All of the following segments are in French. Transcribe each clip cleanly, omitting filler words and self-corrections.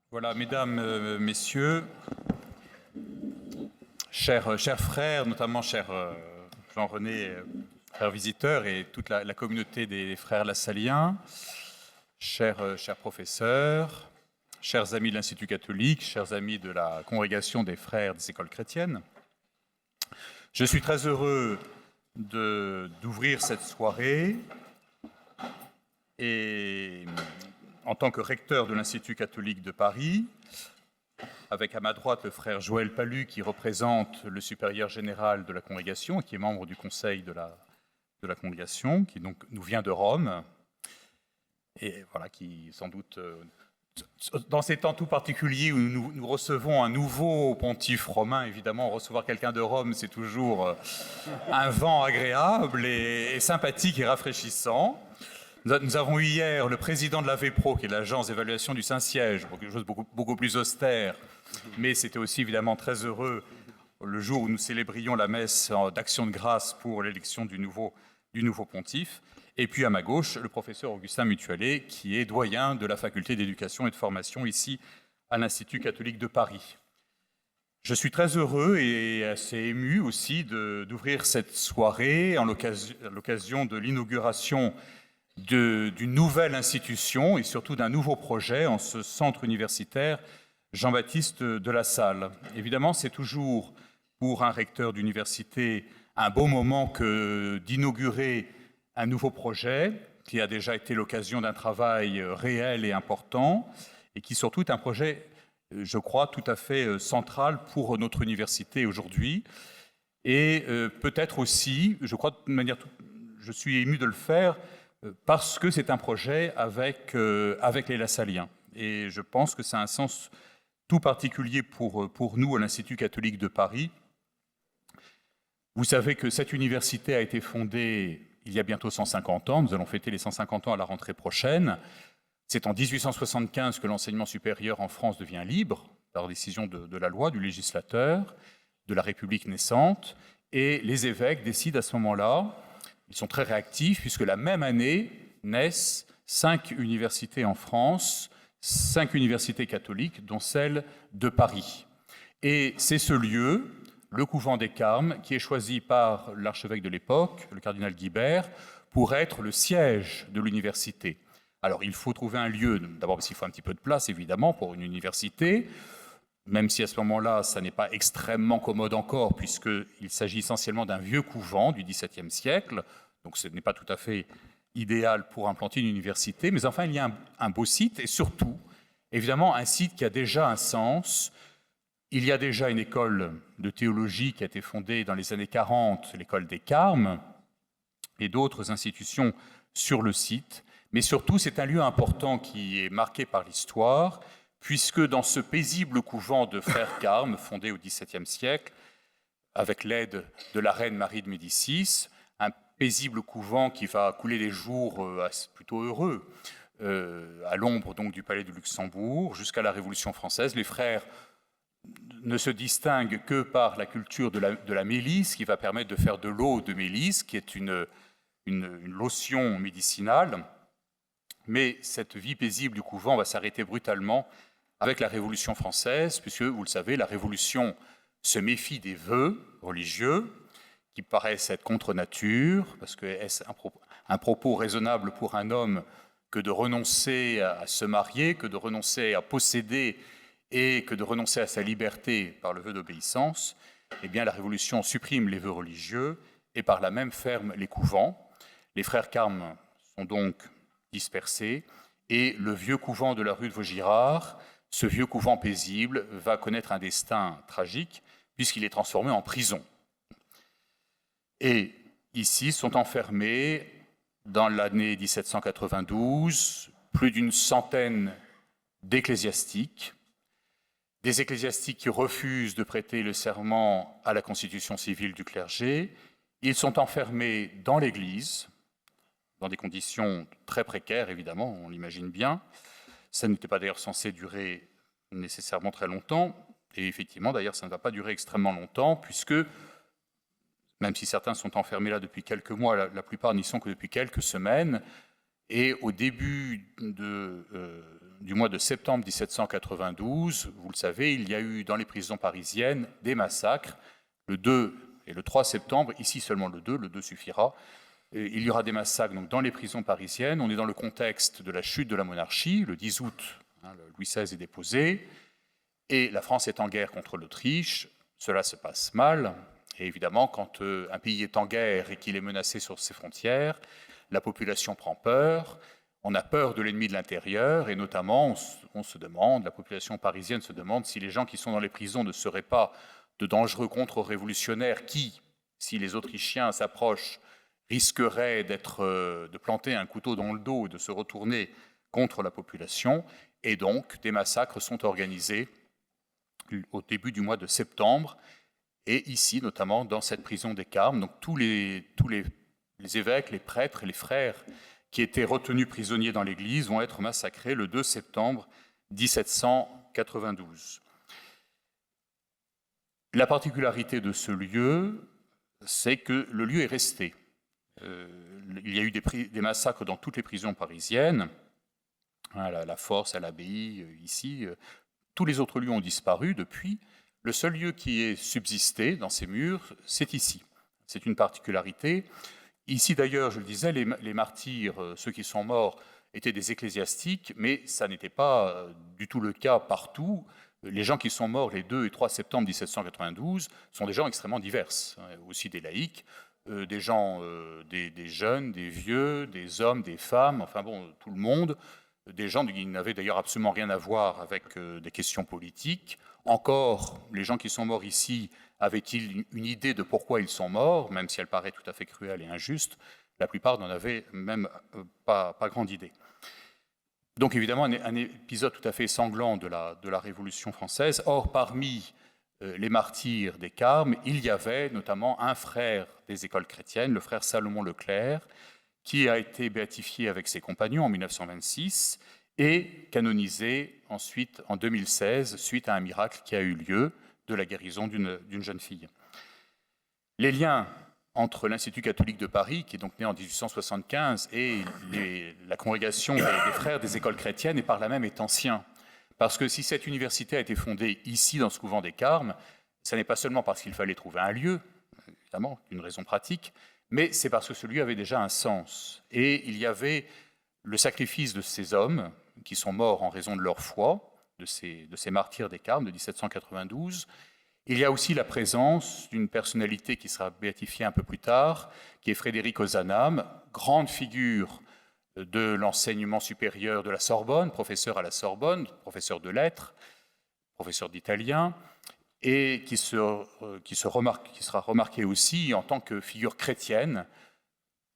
Voilà, mesdames, messieurs, chers frères, notamment cher Jean-René, frère visiteur, et toute la communauté des frères lassaliens, chers professeurs, chers amis de l'Institut catholique, chers amis de la congrégation des frères des écoles chrétiennes, je suis très heureux d'ouvrir cette soirée et en tant que recteur de l'Institut catholique de Paris, avec à ma droite le frère Joël Palu, qui représente le supérieur général de la congrégation et qui est membre du conseil de la congrégation, qui donc nous vient de Rome, et voilà, qui sans doute, dans ces temps tout particuliers où nous recevons un nouveau pontife romain, évidemment, recevoir quelqu'un de Rome, c'est toujours un vent agréable et sympathique et rafraîchissant. Nous avons eu hier le président de la VEPRO, qui est l'agence d'évaluation du Saint-Siège, quelque chose de beaucoup plus austère, mais c'était aussi évidemment très heureux le jour où nous célébrions la messe d'action de grâce pour l'élection du nouveau pontife. Et puis à ma gauche, le professeur Augustin Mutualet, qui est doyen de la faculté d'éducation et de formation ici à l'Institut catholique de Paris. Je suis très heureux et assez ému aussi d'ouvrir cette soirée à l'occasion de l'inauguration d'une nouvelle institution et surtout d'un nouveau projet en ce centre universitaire Jean-Baptiste de La Salle. Évidemment, c'est toujours pour un recteur d'université un beau moment que d'inaugurer un nouveau projet qui a déjà été l'occasion d'un travail réel et important et qui surtout est un projet, je crois, tout à fait central pour notre université aujourd'hui. Et peut-être aussi, je crois de manière, je suis ému de le faire, parce que c'est un projet avec les Lassaliens. Et je pense que ça a un sens tout particulier pour nous à l'Institut catholique de Paris. Vous savez que cette université a été fondée il y a bientôt 150 ans. Nous allons fêter les 150 ans à la rentrée prochaine. C'est en 1875 que l'enseignement supérieur en France devient libre, par décision de la loi, du législateur, de la République naissante. Et les évêques décident à ce moment-là. Ils sont très réactifs, puisque la même année naissent 5 universités en France, 5 universités catholiques, dont celle de Paris. Et c'est ce lieu, le couvent des Carmes, qui est choisi par l'archevêque de l'époque, le cardinal Guibert, pour être le siège de l'université. Alors, il faut trouver un lieu, d'abord parce qu'il faut un petit peu de place, évidemment, pour une université, même si à ce moment-là, ça n'est pas extrêmement commode encore, puisqu'il s'agit essentiellement d'un vieux couvent du XVIIe siècle, donc ce n'est pas tout à fait idéal pour implanter une université, mais enfin, il y a un beau site, et surtout, évidemment, un site qui a déjà un sens. Il y a déjà une école de théologie qui a été fondée dans les années 40, l'école des Carmes, et d'autres institutions sur le site, mais surtout, c'est un lieu important qui est marqué par l'histoire, puisque dans ce paisible couvent de frères Carmes, fondé au XVIIe siècle, avec l'aide de la reine Marie de Médicis, un paisible couvent qui va couler des jours plutôt heureux, à l'ombre donc du palais du Luxembourg, jusqu'à la Révolution française. Les frères ne se distinguent que par la culture de la mélisse, qui va permettre de faire de l'eau de mélisse, qui est une lotion médicinale. Mais cette vie paisible du couvent va s'arrêter brutalement avec la Révolution française, puisque, vous le savez, la Révolution se méfie des vœux religieux, qui paraissent être contre nature, parce que est-ce un propos raisonnable pour un homme que de renoncer à se marier, que de renoncer à posséder et que de renoncer à sa liberté par le vœu d'obéissance? Eh bien, la Révolution supprime les vœux religieux et par là même ferme les couvents. Les frères Carmes sont donc dispersés et le vieux couvent de la rue de Vaugirard, ce vieux couvent paisible, va connaître un destin tragique puisqu'il est transformé en prison. Et ici sont enfermés, dans l'année 1792, plus d'une centaine d'ecclésiastiques, des ecclésiastiques qui refusent de prêter le serment à la constitution civile du clergé. Ils sont enfermés dans l'Église, dans des conditions très précaires, évidemment, on l'imagine bien. Ça n'était pas d'ailleurs censé durer nécessairement très longtemps, et effectivement, d'ailleurs, ça ne va pas durer extrêmement longtemps, puisque, même si certains sont enfermés là depuis quelques mois, la plupart n'y sont que depuis quelques semaines, et au début du mois de septembre 1792, vous le savez, il y a eu dans les prisons parisiennes des massacres, le 2 et le 3 septembre, ici seulement le 2 suffira. Il y aura des massacres donc, dans les prisons parisiennes. On est dans le contexte de la chute de la monarchie, le 10 août, Louis XVI est déposé, et la France est en guerre contre l'Autriche. Cela se passe mal, et évidemment, quand un pays est en guerre et qu'il est menacé sur ses frontières, la population prend peur. On a peur de l'ennemi de l'intérieur, et notamment, on se demande, la population parisienne se demande si les gens qui sont dans les prisons ne seraient pas de dangereux contre-révolutionnaires qui, si les Autrichiens s'approchent, risqueraient de planter un couteau dans le dos et de se retourner contre la population. Et donc, des massacres sont organisés au début du mois de septembre, et ici, notamment, dans cette prison des Carmes. Donc, tous les évêques, les prêtres et les frères qui étaient retenus prisonniers dans l'Église vont être massacrés le 2 septembre 1792. La particularité de ce lieu, c'est que le lieu est resté. Il y a eu des massacres dans toutes les prisons parisiennes, à la Force, à l'Abbaye, ici. Tous les autres lieux ont disparu depuis. Le seul lieu qui est subsisté dans ces murs, c'est ici. C'est une particularité. Ici, d'ailleurs, je le disais, les martyrs, ceux qui sont morts, étaient des ecclésiastiques, mais ça n'était pas du tout le cas partout. Les gens qui sont morts les 2 et 3 septembre 1792 sont des gens extrêmement divers, aussi des laïcs, des gens, des jeunes, des vieux, des hommes, des femmes, enfin bon, tout le monde, des gens qui n'avaient d'ailleurs absolument rien à voir avec des questions politiques. Encore, les gens qui sont morts ici avaient-ils une idée de pourquoi ils sont morts, même si elle paraît tout à fait cruelle et injuste? La plupart n'en avaient même pas grande idée. Donc évidemment, un épisode tout à fait sanglant de la Révolution française. Or, parmi les martyrs des Carmes, il y avait notamment un frère des écoles chrétiennes, le frère Salomon Leclerc, qui a été béatifié avec ses compagnons en 1926 et canonisé ensuite en 2016 suite à un miracle qui a eu lieu de la guérison d'une jeune fille. Les liens entre l'Institut catholique de Paris, qui est donc né en 1875, et la congrégation des frères des écoles chrétiennes, et par là même est ancien. Parce que si cette université a été fondée ici, dans ce couvent des Carmes, ce n'est pas seulement parce qu'il fallait trouver un lieu, évidemment, une raison pratique, mais c'est parce que ce lieu avait déjà un sens. Et il y avait le sacrifice de ces hommes qui sont morts en raison de leur foi, de ces martyrs des Carmes de 1792. Il y a aussi la présence d'une personnalité qui sera béatifiée un peu plus tard, qui est Frédéric Ozanam, grande figure de l'enseignement supérieur de la Sorbonne, professeur à la Sorbonne, professeur de lettres, professeur d'italien, et qui sera remarqué aussi en tant que figure chrétienne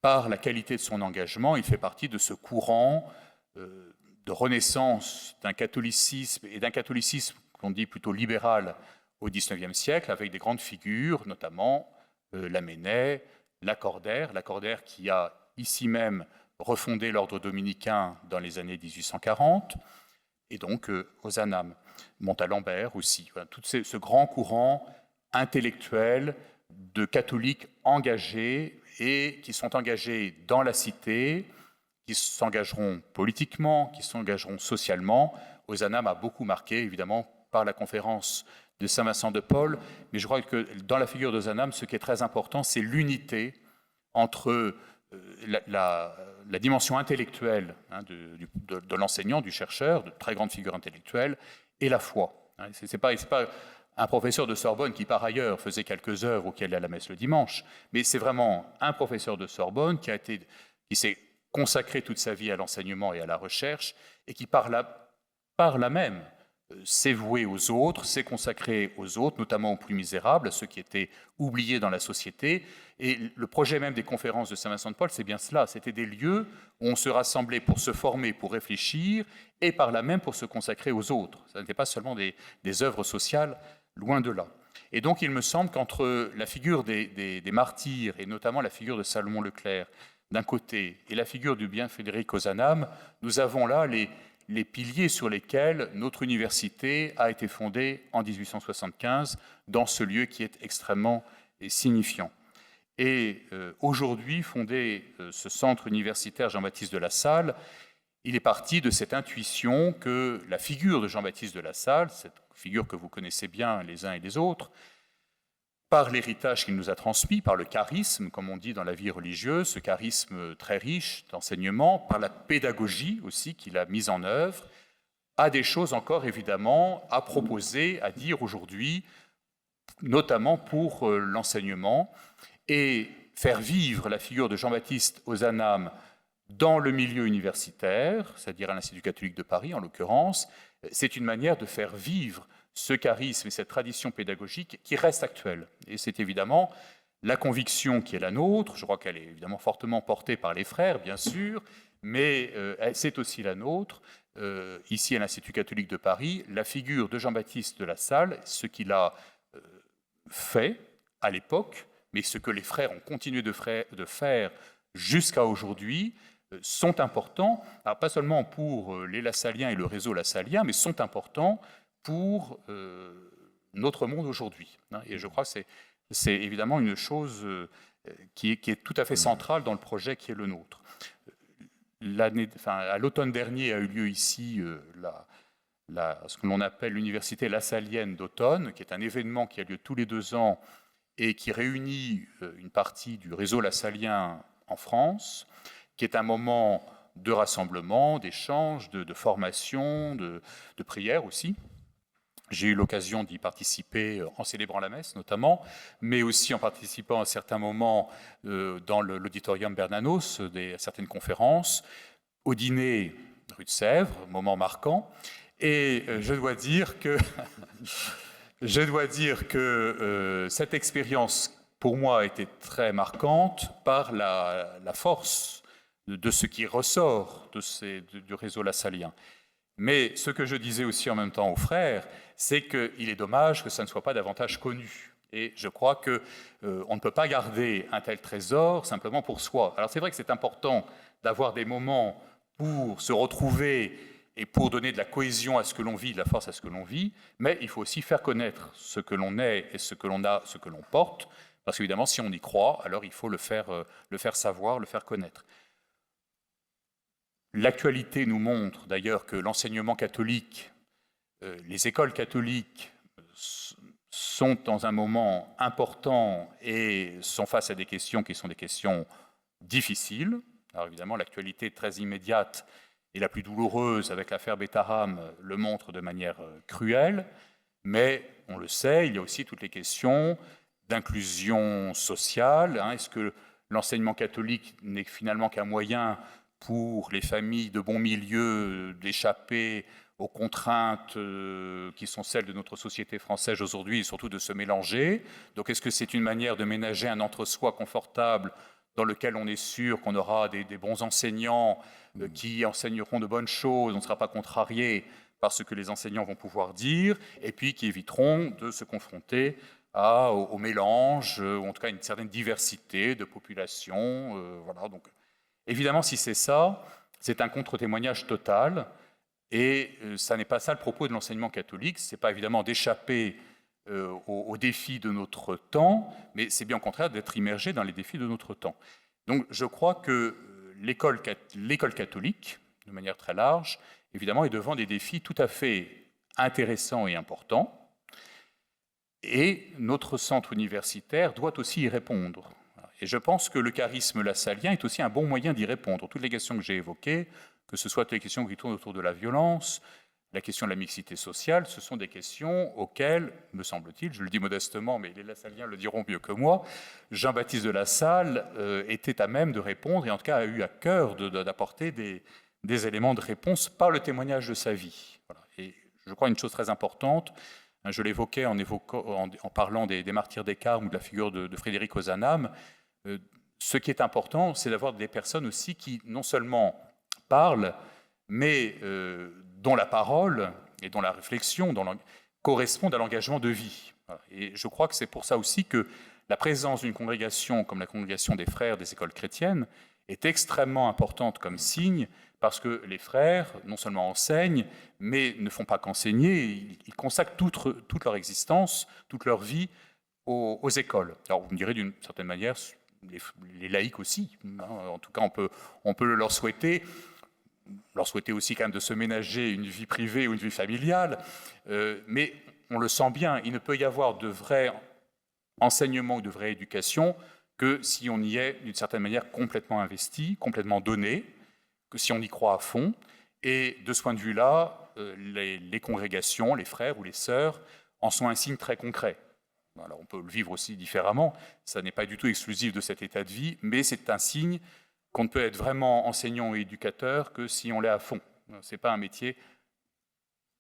par la qualité de son engagement. Il fait partie de ce courant de renaissance d'un catholicisme, et d'un catholicisme qu'on dit plutôt libéral au XIXe siècle, avec des grandes figures, notamment Lamennais, Lacordaire qui a ici même refondé l'ordre dominicain dans les années 1840, et donc Ozanam, Montalembert aussi. Voilà, tout ce grand courant intellectuel de catholiques engagés et qui sont engagés dans la cité, qui s'engageront politiquement, qui s'engageront socialement. Ozanam a beaucoup marqué, évidemment, par la conférence de Saint-Vincent de Paul, mais je crois que dans la figure d'Ozanam, ce qui est très important, c'est l'unité entre la dimension intellectuelle de l'enseignant, du chercheur, de très grande figure intellectuelle, et la foi. Ce n'est pas un professeur de Sorbonne qui, par ailleurs, faisait quelques heures ou qui allait à la messe le dimanche, mais c'est vraiment un professeur de Sorbonne qui s'est consacré toute sa vie à l'enseignement et à la recherche, et qui, par là même, s'est voué aux autres, s'est consacré aux autres, notamment aux plus misérables, à ceux qui étaient oubliés dans la société. Et le projet même des conférences de Saint-Vincent de Paul, c'est bien cela. C'était des lieux où on se rassemblait pour se former, pour réfléchir, et par là même pour se consacrer aux autres. Ce n'était pas seulement des œuvres sociales, loin de là. Et donc il me semble qu'entre la figure des martyrs, et notamment la figure de Salomon Leclerc, d'un côté, et la figure du bien Frédéric Ozanam, nous avons là les piliers sur lesquels notre université a été fondée en 1875, dans ce lieu qui est extrêmement signifiant. Et aujourd'hui, fondé ce centre universitaire Jean-Baptiste de La Salle, il est parti de cette intuition que la figure de Jean-Baptiste de La Salle, cette figure que vous connaissez bien les uns et les autres, par l'héritage qu'il nous a transmis, par le charisme, comme on dit dans la vie religieuse, ce charisme très riche d'enseignement, par la pédagogie aussi qu'il a mise en œuvre, a des choses encore évidemment à proposer, à dire aujourd'hui, notamment pour l'enseignement, et faire vivre la figure de Jean-Baptiste Ozanam dans le milieu universitaire, c'est-à-dire à l'Institut catholique de Paris en l'occurrence, c'est une manière de faire vivre ce charisme et cette tradition pédagogique qui reste actuelle. Et c'est évidemment la conviction qui est la nôtre, je crois qu'elle est évidemment fortement portée par les frères, bien sûr, mais c'est aussi la nôtre, ici à l'Institut catholique de Paris, la figure de Jean-Baptiste de La Salle, ce qu'il a fait à l'époque, mais ce que les frères ont continué de faire jusqu'à aujourd'hui, sont importants, alors pas seulement pour les Lassaliens et le réseau lassalien, mais sont importants pour notre monde aujourd'hui. Et je crois que c'est évidemment une chose qui est tout à fait centrale dans le projet qui est le nôtre. À l'automne dernier a eu lieu ici ce que l'on appelle l'université lassalienne d'automne, qui est un événement qui a lieu tous les 2 ans et qui réunit une partie du réseau lassalien en France, qui est un moment de rassemblement, d'échange, de formation, de prière aussi. J'ai eu l'occasion d'y participer en célébrant la messe notamment, mais aussi en participant à certains moments dans l'auditorium Bernanos, à certaines conférences, au dîner rue de Sèvres, moment marquant. Et je dois dire que, cette expérience, pour moi, a été très marquante par la force de ce qui ressort du réseau lassalien. Mais ce que je disais aussi en même temps aux frères, c'est qu'il est dommage que ça ne soit pas davantage connu. Et je crois qu'on ne peut pas garder un tel trésor simplement pour soi. Alors c'est vrai que c'est important d'avoir des moments pour se retrouver et pour donner de la cohésion à ce que l'on vit, de la force à ce que l'on vit, mais il faut aussi faire connaître ce que l'on est et ce que l'on a, ce que l'on porte, parce qu'évidemment, si on y croit, alors il faut le faire savoir, le faire connaître. L'actualité nous montre d'ailleurs que l'enseignement catholique, les écoles catholiques sont dans un moment important et sont face à des questions qui sont des questions difficiles. Alors évidemment, l'actualité très immédiate et la plus douloureuse avec l'affaire Betaram le montre de manière cruelle, mais on le sait, il y a aussi toutes les questions d'inclusion sociale. Est-ce que l'enseignement catholique n'est finalement qu'un moyen pour les familles de bon milieu d'échapper aux contraintes qui sont celles de notre société française aujourd'hui et surtout de se mélanger? Donc est-ce que c'est une manière de ménager un entre-soi confortable dans lequel on est sûr qu'on aura des bons enseignants qui enseigneront de bonnes choses, on ne sera pas contrarié par ce que les enseignants vont pouvoir dire, et puis qui éviteront de se confronter au mélange, ou en tout cas à une certaine diversité de populations. Voilà. Donc, évidemment, si c'est ça, c'est un contre-témoignage total, et ça n'est pas ça le propos de l'enseignement catholique, c'est pas évidemment d'échapper aux défis de notre temps, mais c'est bien au contraire d'être immergé dans les défis de notre temps. Donc je crois que l'école catholique, de manière très large, évidemment, est devant des défis tout à fait intéressants et importants, et notre centre universitaire doit aussi y répondre. Et je pense que le charisme lassalien est aussi un bon moyen d'y répondre. Toutes les questions que j'ai évoquées, que ce soit les questions qui tournent autour de la violence, la question de la mixité sociale, ce sont des questions auxquelles, me semble-t-il, je le dis modestement, mais les Lassaliens le diront mieux que moi, Jean-Baptiste de La Salle était à même de répondre, et en tout cas a eu à cœur d'apporter des éléments de réponse par le témoignage de sa vie. Voilà. Et je crois une chose très importante, je l'évoquais en parlant des martyrs des Carmes ou de la figure de Frédéric Ozanam, ce qui est important, c'est d'avoir des personnes aussi qui non seulement parlent, mais dont la parole et dont la réflexion correspondent à l'engagement de vie. Et je crois que c'est pour ça aussi que la présence d'une congrégation comme la congrégation des frères des écoles chrétiennes est extrêmement importante comme signe, parce que les frères, non seulement enseignent, mais ne font pas qu'enseigner, ils consacrent toute leur existence, toute leur vie aux écoles. Alors vous me direz d'une certaine manière, les laïcs aussi, en tout cas on peut leur souhaiter. leur souhaiter aussi quand même de se ménager une vie privée ou une vie familiale, mais on le sent bien, il ne peut y avoir de vrai enseignement ou de vraie éducation que si on y est d'une certaine manière complètement investi, complètement donné, que si on y croit à fond. Et de ce point de vue-là, les congrégations, les frères ou les sœurs en sont un signe très concret. Alors on peut le vivre aussi différemment, ça n'est pas du tout exclusif de cet état de vie, mais c'est un signe qu'on ne peut être vraiment enseignant et éducateur que si on l'est à fond. Ce n'est pas un métier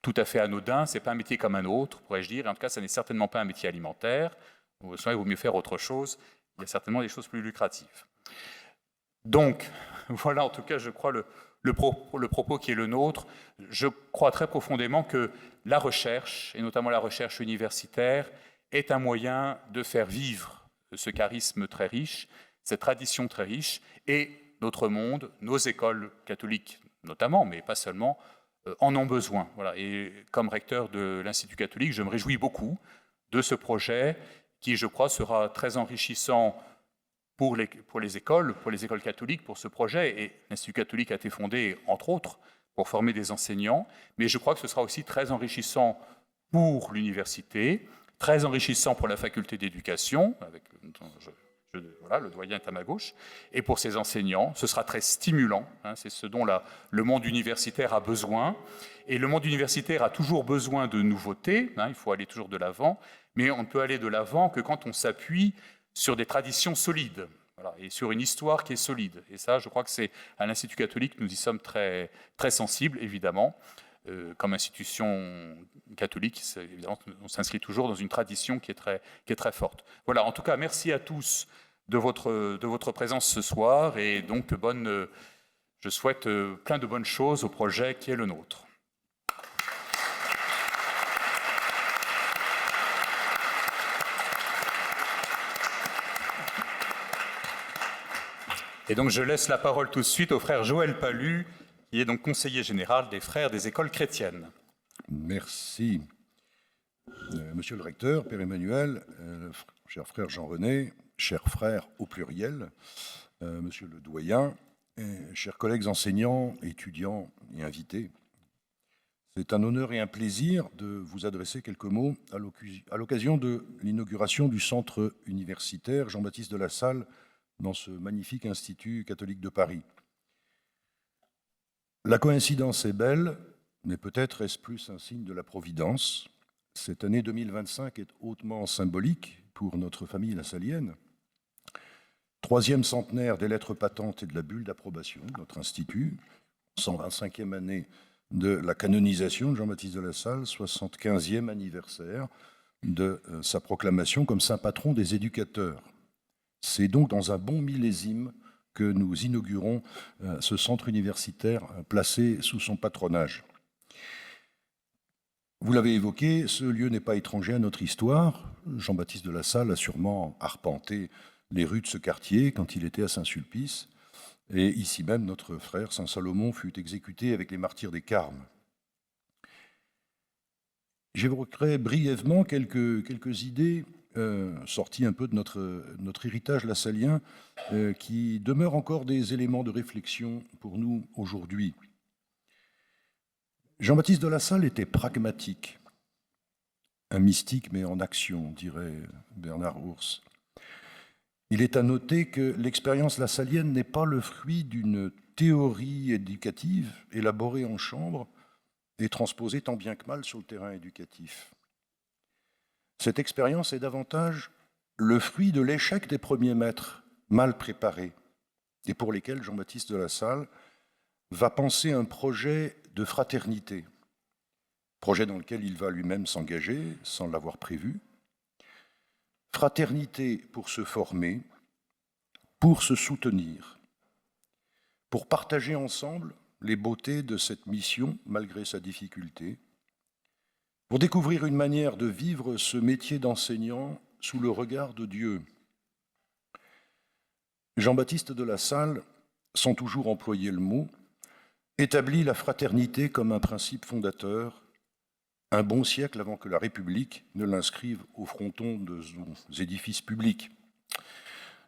tout à fait anodin, ce n'est pas un métier comme un autre, pourrais-je dire, et en tout cas, ce n'est certainement pas un métier alimentaire. Il vaut mieux faire autre chose, il y a certainement des choses plus lucratives. Donc, voilà en tout cas, je crois, le propos qui est le nôtre. Je crois très profondément que la recherche, et notamment la recherche universitaire, est un moyen de faire vivre ce charisme très riche, cette tradition très riche, et notre monde, nos écoles catholiques notamment, mais pas seulement, en ont besoin. Voilà. Et comme recteur de l'Institut catholique, je me réjouis beaucoup de ce projet qui, je crois, sera très enrichissant pour les écoles catholiques, pour ce projet. Et l'Institut catholique a été fondé, entre autres, pour former des enseignants, mais je crois que ce sera aussi très enrichissant pour l'université, très enrichissant pour la faculté d'éducation, avec voilà, le doyen est à ma gauche, et pour ses enseignants. Ce sera très stimulant, hein, c'est ce dont le monde universitaire a besoin. Et le monde universitaire a toujours besoin de nouveautés, hein, il faut aller toujours de l'avant, mais on ne peut aller de l'avant que quand on s'appuie sur des traditions solides, voilà, et sur une histoire qui est solide. Et ça, je crois que c'est à l'Institut catholique, nous y sommes très, très sensibles, évidemment. Comme institution catholique, évidemment, on s'inscrit toujours dans une tradition qui est très forte. Voilà, en tout cas, merci à tous de votre présence ce soir, et donc je souhaite plein de bonnes choses au projet qui est le nôtre. Et donc je laisse la parole tout de suite au frère Joël Palu, qui est donc conseiller général des Frères des écoles chrétiennes. Merci. Monsieur le recteur, Père Emmanuel, cher frère Jean-René, chers frères au pluriel, monsieur le doyen, chers collègues enseignants, étudiants et invités, c'est un honneur et un plaisir de vous adresser quelques mots à l'occasion de l'inauguration du centre universitaire Jean-Baptiste de la Salle dans ce magnifique institut catholique de Paris. La coïncidence est belle, mais peut-être est-ce plus un signe de la Providence. Cette année 2025 est hautement symbolique pour notre famille lassalienne. 3e centenaire des lettres patentes et de la bulle d'approbation de notre institut, 125e année de la canonisation de Jean-Baptiste de la Salle, 75e anniversaire de sa proclamation comme saint patron des éducateurs. C'est donc dans un bon millésime que nous inaugurons ce centre universitaire placé sous son patronage. Vous l'avez évoqué, ce lieu n'est pas étranger à notre histoire. Jean-Baptiste de la Salle a sûrement arpenté les rues de ce quartier quand il était à Saint-Sulpice. Et ici même, notre frère Saint Salomon fut exécuté avec les martyrs des Carmes. J'évoquerai brièvement quelques idées sorties un peu de notre héritage lassalien, qui demeurent encore des éléments de réflexion pour nous aujourd'hui. Jean-Baptiste de la Salle était pragmatique, un mystique mais en action, dirait Bernard Ours. Il est à noter que l'expérience lassalienne n'est pas le fruit d'une théorie éducative élaborée en chambre et transposée tant bien que mal sur le terrain éducatif. Cette expérience est davantage le fruit de l'échec des premiers maîtres mal préparés et pour lesquels Jean-Baptiste de la Salle va penser un projet de fraternité, projet dans lequel il va lui-même s'engager sans l'avoir prévu. Fraternité pour se former, pour se soutenir, pour partager ensemble les beautés de cette mission malgré sa difficulté, pour découvrir une manière de vivre ce métier d'enseignant sous le regard de Dieu. Jean-Baptiste de la Salle, sans toujours employer le mot, établit la fraternité comme un principe fondateur, un bon siècle avant que la République ne l'inscrive au fronton de nos édifices publics.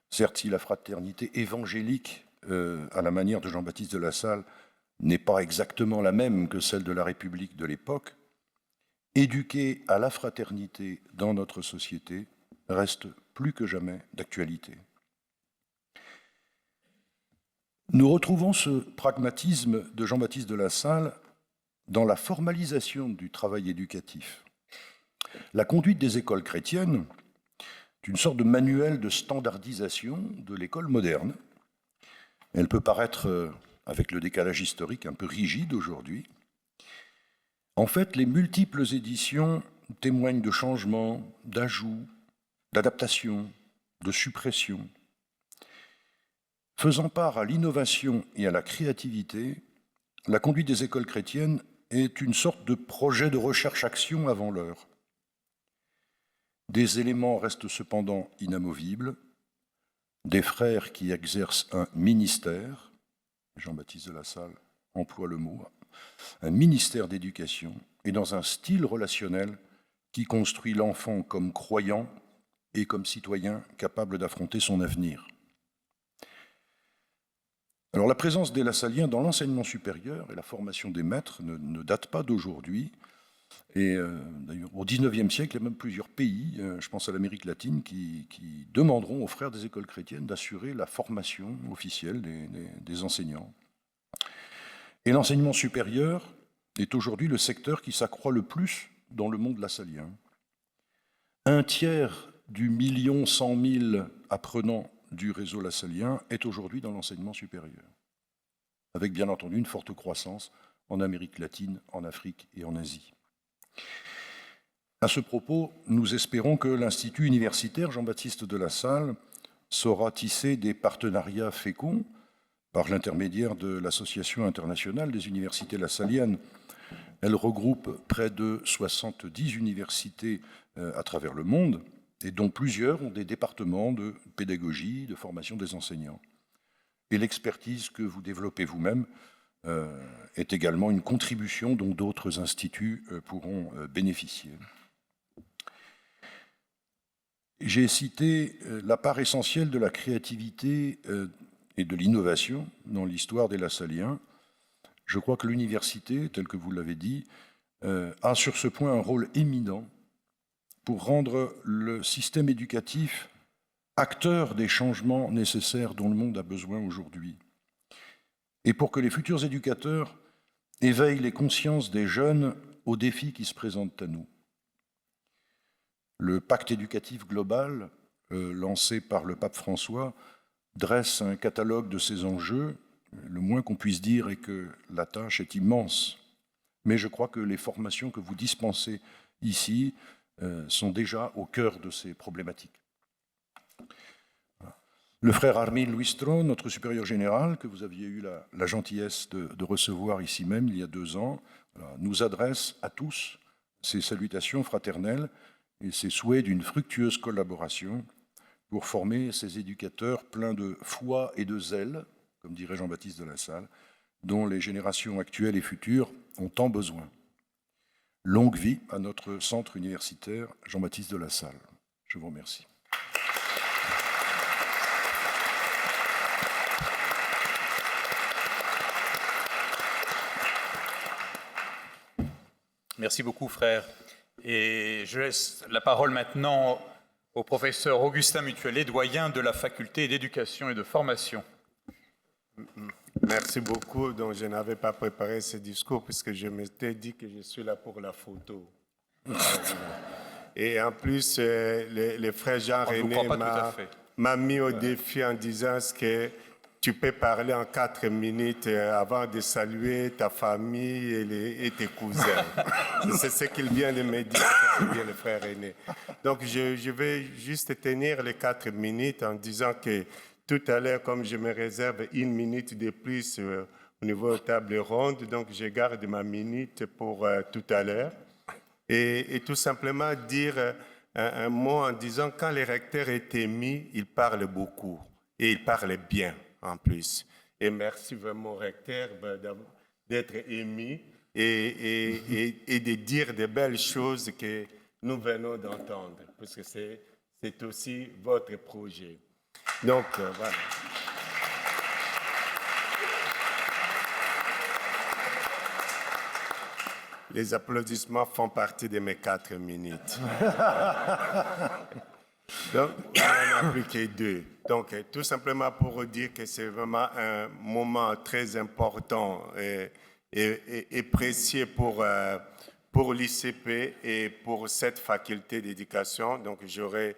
Certes, si la fraternité évangélique, à la manière de Jean-Baptiste de la Salle, n'est pas exactement la même que celle de la République de l'époque, éduquer à la fraternité dans notre société reste plus que jamais d'actualité. Nous retrouvons ce pragmatisme de Jean-Baptiste de Lassalle dans la formalisation du travail éducatif. La conduite des écoles chrétiennes est une sorte de manuel de standardisation de l'école moderne. Elle peut paraître, avec le décalage historique, un peu rigide aujourd'hui. En fait, les multiples éditions témoignent de changements, d'ajouts, d'adaptations, de suppressions. Faisant part à l'innovation et à la créativité, la conduite des écoles chrétiennes est une sorte de projet de recherche-action avant l'heure. Des éléments restent cependant inamovibles, des frères qui exercent un ministère, Jean-Baptiste de Lassalle emploie le mot, un ministère d'éducation, et dans un style relationnel qui construit l'enfant comme croyant et comme citoyen capable d'affronter son avenir. Alors la présence des Lassaliens dans l'enseignement supérieur et la formation des maîtres ne date pas d'aujourd'hui. Et d'ailleurs, au XIXe siècle, il y a même plusieurs pays, je pense à l'Amérique latine, qui demanderont aux frères des écoles chrétiennes d'assurer la formation officielle des enseignants. Et l'enseignement supérieur est aujourd'hui le secteur qui s'accroît le plus dans le monde lassalien. 1/3 du 1 100 000 apprenants du réseau lassalien est aujourd'hui dans l'enseignement supérieur, avec bien entendu une forte croissance en Amérique latine, en Afrique et en Asie. À ce propos, nous espérons que l'Institut universitaire Jean-Baptiste de Lassalle saura tisser des partenariats féconds par l'intermédiaire de l'Association internationale des universités lassaliennes. Elle regroupe près de 70 universités à travers le monde, et dont plusieurs ont des départements de pédagogie, de formation des enseignants. Et l'expertise que vous développez vous-même est également une contribution dont d'autres instituts pourront bénéficier. J'ai cité la part essentielle de la créativité et de l'innovation dans l'histoire des Lassaliens. Je crois que l'université, tel que vous l'avez dit, a sur ce point un rôle éminent pour rendre le système éducatif acteur des changements nécessaires dont le monde a besoin aujourd'hui, et pour que les futurs éducateurs éveillent les consciences des jeunes aux défis qui se présentent à nous. Le pacte éducatif global, lancé par le pape François, dresse un catalogue de ces enjeux. Le moins qu'on puisse dire est que la tâche est immense. Mais je crois que les formations que vous dispensez ici sont déjà au cœur de ces problématiques. Le frère Armin Luistro, notre supérieur général, que vous aviez eu la gentillesse de recevoir ici même il y a 2 ans, nous adresse à tous ses salutations fraternelles et ses souhaits d'une fructueuse collaboration pour former ces éducateurs pleins de foi et de zèle, comme dirait Jean-Baptiste de Lassalle, dont les générations actuelles et futures ont tant besoin. Longue vie à notre centre universitaire Jean-Baptiste de Lassalle. Je vous remercie. Merci beaucoup, frère. Et je laisse la parole maintenant au professeur Augustin Mutuelet, doyen de la faculté d'éducation et de formation. Merci beaucoup. Donc, je n'avais pas préparé ce discours puisque je m'étais dit que je suis là pour la photo. Et en plus, le frère Jean-René m'a mis au défi en disant que tu peux parler en 4 minutes avant de saluer ta famille et tes cousins. C'est ce qu'il vient de me dire, c'est bien le frère René. Donc, je vais juste tenir les 4 minutes en disant que tout à l'heure, comme je me réserve 1 minute de plus au niveau de table ronde, donc je garde ma minute pour tout à l'heure. Et tout simplement dire un mot en disant quand le recteur est émis, il parle beaucoup et il parle bien en plus. Et merci vraiment au recteur d'être émis et de dire de belles choses que nous venons d'entendre, parce que c'est aussi votre projet. Donc, voilà. Les applaudissements font partie de mes 4 minutes. Donc, on n'en a plus que 2. Donc, tout simplement pour dire que c'est vraiment un moment très important et précieux pour l'ICP et pour cette faculté d'éducation. Donc, j'aurai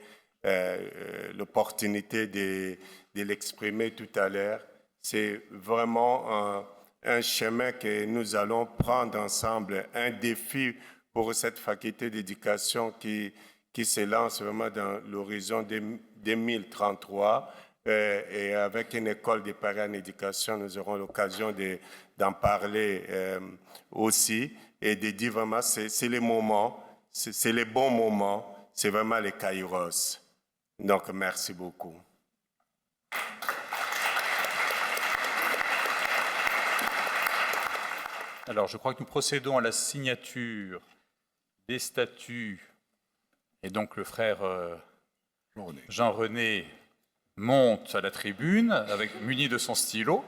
l'opportunité de l'exprimer tout à l'heure. C'est vraiment un chemin que nous allons prendre ensemble, un défi pour cette faculté d'éducation qui s'élance vraiment dans l'horizon 2033. Et avec une école de Paris en éducation, nous aurons l'occasion d'en parler aussi et de dire vraiment c'est les moments, c'est les bons moments, c'est vraiment les kairos. Donc, merci beaucoup. Alors, je crois que nous procédons à la signature des statuts. Et donc, le frère Jean-René monte à la tribune, muni de son stylo.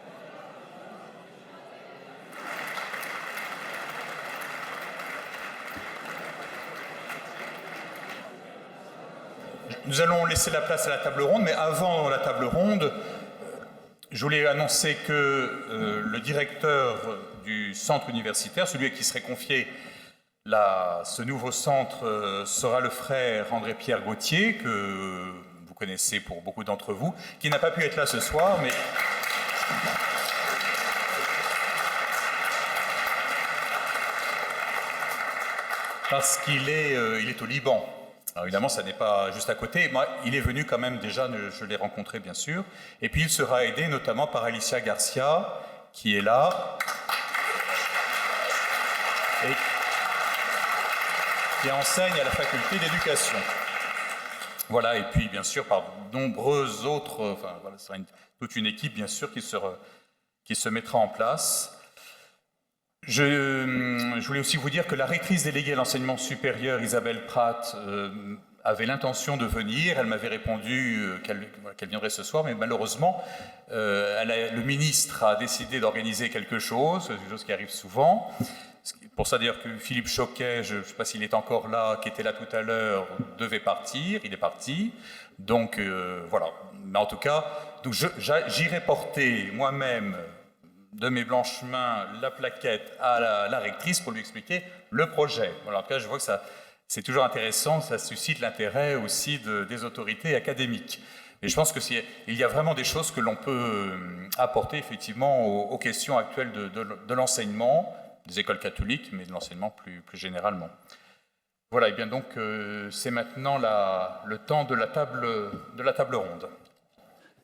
Nous allons laisser la place à la table ronde, mais avant la table ronde, je voulais annoncer que le directeur du centre universitaire, celui à qui serait confié ce nouveau centre, sera le frère André-Pierre Gauthier, que vous connaissez pour beaucoup d'entre vous, qui n'a pas pu être là ce soir, mais... parce qu'il est au Liban. Alors évidemment, ça n'est pas juste à côté. Moi, il est venu quand même déjà, je l'ai rencontré bien sûr. Et puis il sera aidé notamment par Alicia Garcia, qui est là, et qui enseigne à la faculté d'éducation. Voilà, et puis bien sûr par nombreuses autres, enfin voilà, ce sera toute une équipe bien sûr qui se mettra en place. Je voulais aussi vous dire que la rectrice déléguée à l'enseignement supérieur, Isabelle Pratt, avait l'intention de venir. Elle m'avait répondu qu'elle viendrait ce soir, mais malheureusement, le ministre a décidé d'organiser quelque chose qui arrive souvent. Pour ça, d'ailleurs, que Philippe Choquet, je ne sais pas s'il est encore là, qui était là tout à l'heure, devait partir. Il est parti. Donc, voilà. Mais en tout cas, j'irai porter moi-même de mes blanches mains la plaquette à la rectrice pour lui expliquer le projet. Alors, en tout cas, je vois que c'est toujours intéressant, ça suscite l'intérêt aussi des autorités académiques. Et je pense qu'il y a vraiment des choses que l'on peut apporter effectivement aux questions actuelles de l'enseignement, des écoles catholiques, mais de l'enseignement plus généralement. Voilà, et bien donc c'est maintenant le temps de la table ronde.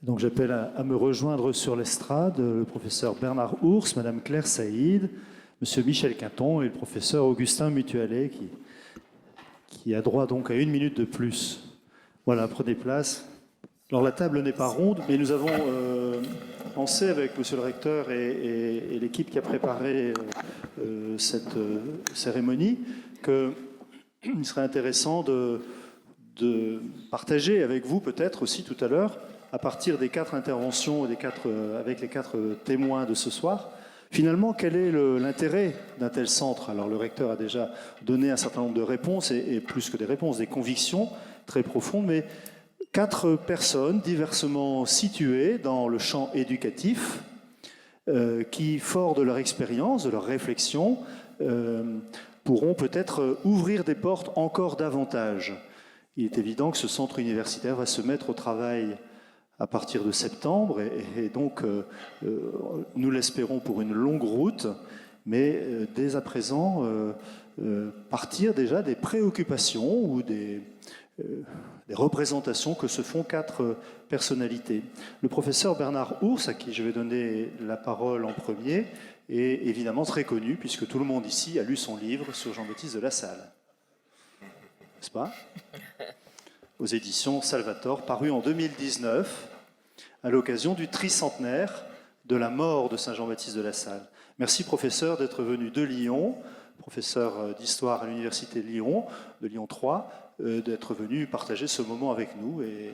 Donc j'appelle à me rejoindre sur l'estrade le professeur Bernard Ours, Madame Claire Saïd, Monsieur Michel Quinton et le professeur Augustin Mutualet qui a droit donc à 1 minute de plus. Voilà, prenez place. Alors la table n'est pas ronde, mais nous avons pensé avec Monsieur le recteur et l'équipe qui a préparé cette cérémonie qu'il serait intéressant de partager avec vous peut-être aussi tout à l'heure, à partir des 4 interventions et avec les 4 témoins de ce soir, finalement, quel est l'intérêt d'un tel centre? Alors, le recteur a déjà donné un certain nombre de réponses, et plus que des réponses, des convictions très profondes, mais 4 personnes diversement situées dans le champ éducatif, qui, forts de leur expérience, de leur réflexion, pourront peut-être ouvrir des portes encore davantage. Il est évident que ce centre universitaire va se mettre au travail à partir de septembre, et donc nous l'espérons pour une longue route, mais dès à présent partir déjà des préoccupations ou des représentations que se font 4 personnalités. Le professeur Bernard Ours, à qui je vais donner la parole en premier, est évidemment très connu, puisque tout le monde ici a lu son livre sur Jean-Baptiste de La Salle. N'est-ce pas ? Aux éditions Salvator, paru en 2019, à l'occasion du tricentenaire de la mort de Saint Jean-Baptiste de La Salle. Merci, professeur, d'être venu de Lyon, professeur d'histoire à l'Université de Lyon 3, d'être venu partager ce moment avec nous et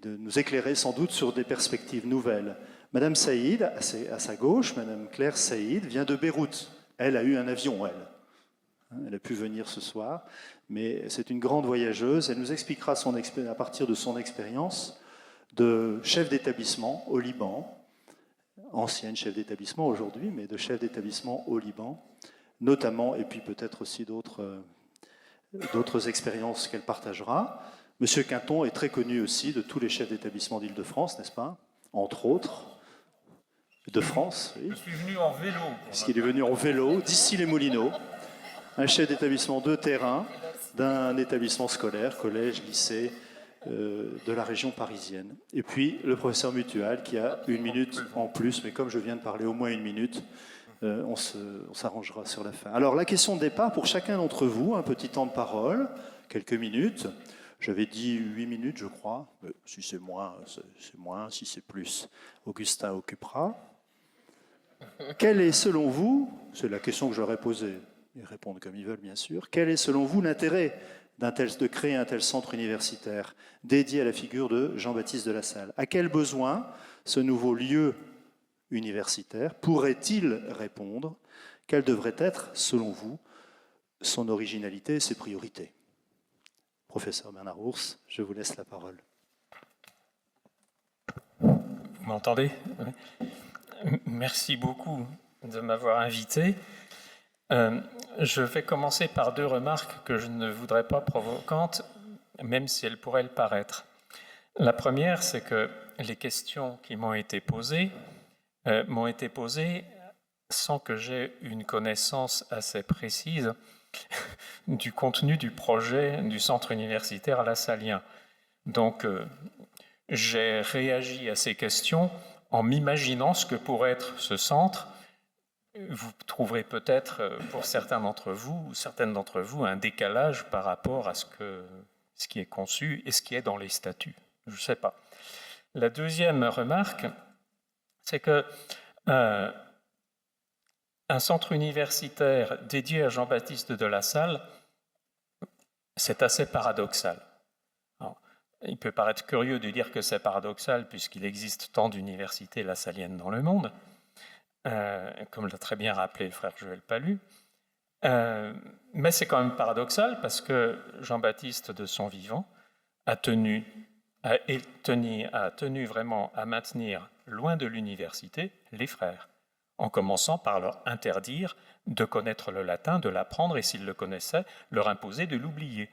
de nous éclairer sans doute sur des perspectives nouvelles. Madame Saïd, à sa gauche, Madame Claire Saïd, vient de Beyrouth, Elle a eu un avion, elle. Elle a pu venir ce soir, mais c'est une grande voyageuse. Elle nous expliquera à partir de son expérience de chef d'établissement au Liban, ancienne chef d'établissement aujourd'hui, mais de chef d'établissement au Liban, notamment, et puis peut-être aussi d'autres expériences qu'elle partagera. Monsieur Quinton est très connu aussi de tous les chefs d'établissement d'Île-de-France, n'est-ce pas? Entre autres, de France. Oui. Je suis venu en vélo. Parce qu'il est venu en vélo, d'ici les Moulineaux. Un chef d'établissement de terrain d'un établissement scolaire, collège, lycée, de la région parisienne. Et puis le professeur Mutual qui a 1 minute en plus, mais comme je viens de parler au moins 1 minute, on s'arrangera sur la fin. Alors la question de départ pour chacun d'entre vous, un petit temps de parole, quelques minutes. J'avais dit 8 minutes, je crois. Si c'est moins, c'est moins. Si c'est plus, Augustin occupera. Quel est selon vous, c'est la question que j'aurais posée, ils répondent comme ils veulent bien sûr, quel est selon vous l'intérêt de créer un tel centre universitaire dédié à la figure de Jean-Baptiste de Lassalle? À quel besoin ce nouveau lieu universitaire pourrait-il répondre? Quelle devrait être, selon vous, son originalité et ses priorités? Professeur Bernard Ours, je vous laisse la parole. Vous m'entendez? Merci beaucoup de m'avoir invité. Je vais commencer par 2 remarques que je ne voudrais pas provocantes, même si elles pourraient le paraître. La première, c'est que les questions qui m'ont été posées sans que j'aie une connaissance assez précise du contenu du projet du centre universitaire lassalien. Donc, j'ai réagi à ces questions en m'imaginant ce que pourrait être ce centre. Vous trouverez peut-être, pour certains d'entre vous, ou certaines d'entre vous, un décalage par rapport à ce qui est conçu et ce qui est dans les statuts. Je ne sais pas. La deuxième remarque, c'est que un centre universitaire dédié à Jean-Baptiste de Lassalle, c'est assez paradoxal. Alors, il peut paraître curieux de dire que c'est paradoxal puisqu'il existe tant d'universités lassaliennes dans le monde, comme l'a très bien rappelé le frère Joël Palu. Mais c'est quand même paradoxal parce que Jean-Baptiste, de son vivant, a tenu vraiment à maintenir loin de l'université les frères, en commençant par leur interdire de connaître le latin, de l'apprendre, et s'ils le connaissaient, leur imposer de l'oublier,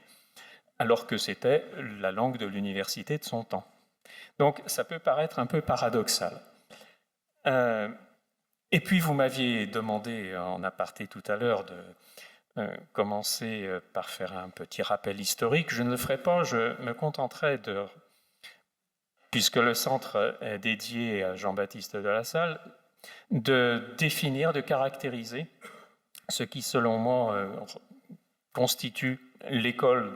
alors que c'était la langue de l'université de son temps. Donc ça peut paraître un peu paradoxal. Et puis vous m'aviez demandé en aparté tout à l'heure de commencer par faire un petit rappel historique. Je ne le ferai pas, je me contenterai puisque le centre est dédié à Jean-Baptiste de Lassalle, de définir, de caractériser ce qui, selon moi, constitue l'école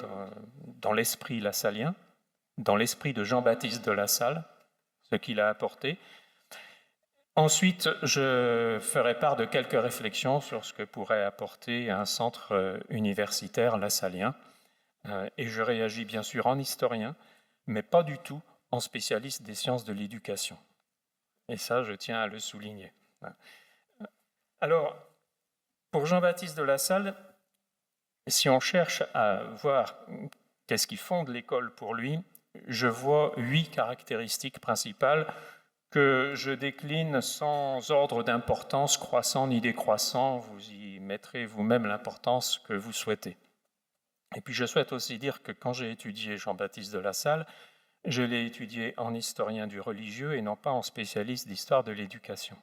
dans l'esprit lassallien, dans l'esprit de Jean-Baptiste de Lassalle, ce qu'il a apporté. Ensuite, je ferai part de quelques réflexions sur ce que pourrait apporter un centre universitaire lassallien. Et je réagis bien sûr en historien, mais pas du tout en spécialiste des sciences de l'éducation. Et ça, je tiens à le souligner. Alors, pour Jean-Baptiste de Lassalle, si on cherche à voir qu'est-ce qui fonde l'école pour lui, je vois 8 caractéristiques principales que je décline sans ordre d'importance croissant ni décroissant. Vous y mettrez vous-même l'importance que vous souhaitez. Et puis je souhaite aussi dire que quand j'ai étudié Jean-Baptiste de Lassalle, je l'ai étudié en historien du religieux et non pas en spécialiste d'histoire de l'éducation,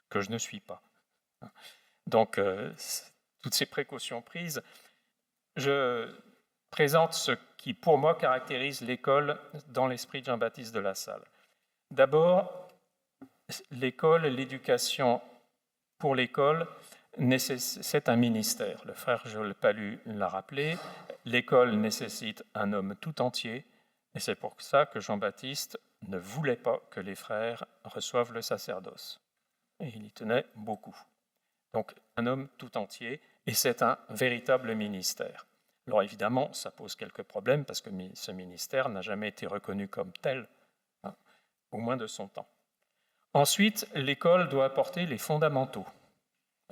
que je ne suis pas. Donc, toutes ces précautions prises, je présente ce qui, pour moi, caractérise l'école dans l'esprit de Jean-Baptiste de Lassalle. D'abord, l'école, l'éducation pour l'école, c'est un ministère. Le frère Joël Palu l'a rappelé, l'école nécessite un homme tout entier, et c'est pour ça que Jean-Baptiste ne voulait pas que les frères reçoivent le sacerdoce. Et il y tenait beaucoup. Donc, un homme tout entier, et c'est un véritable ministère. Alors évidemment, ça pose quelques problèmes, parce que ce ministère n'a jamais été reconnu comme tel, au moins de son temps. Ensuite, l'école doit apporter les fondamentaux.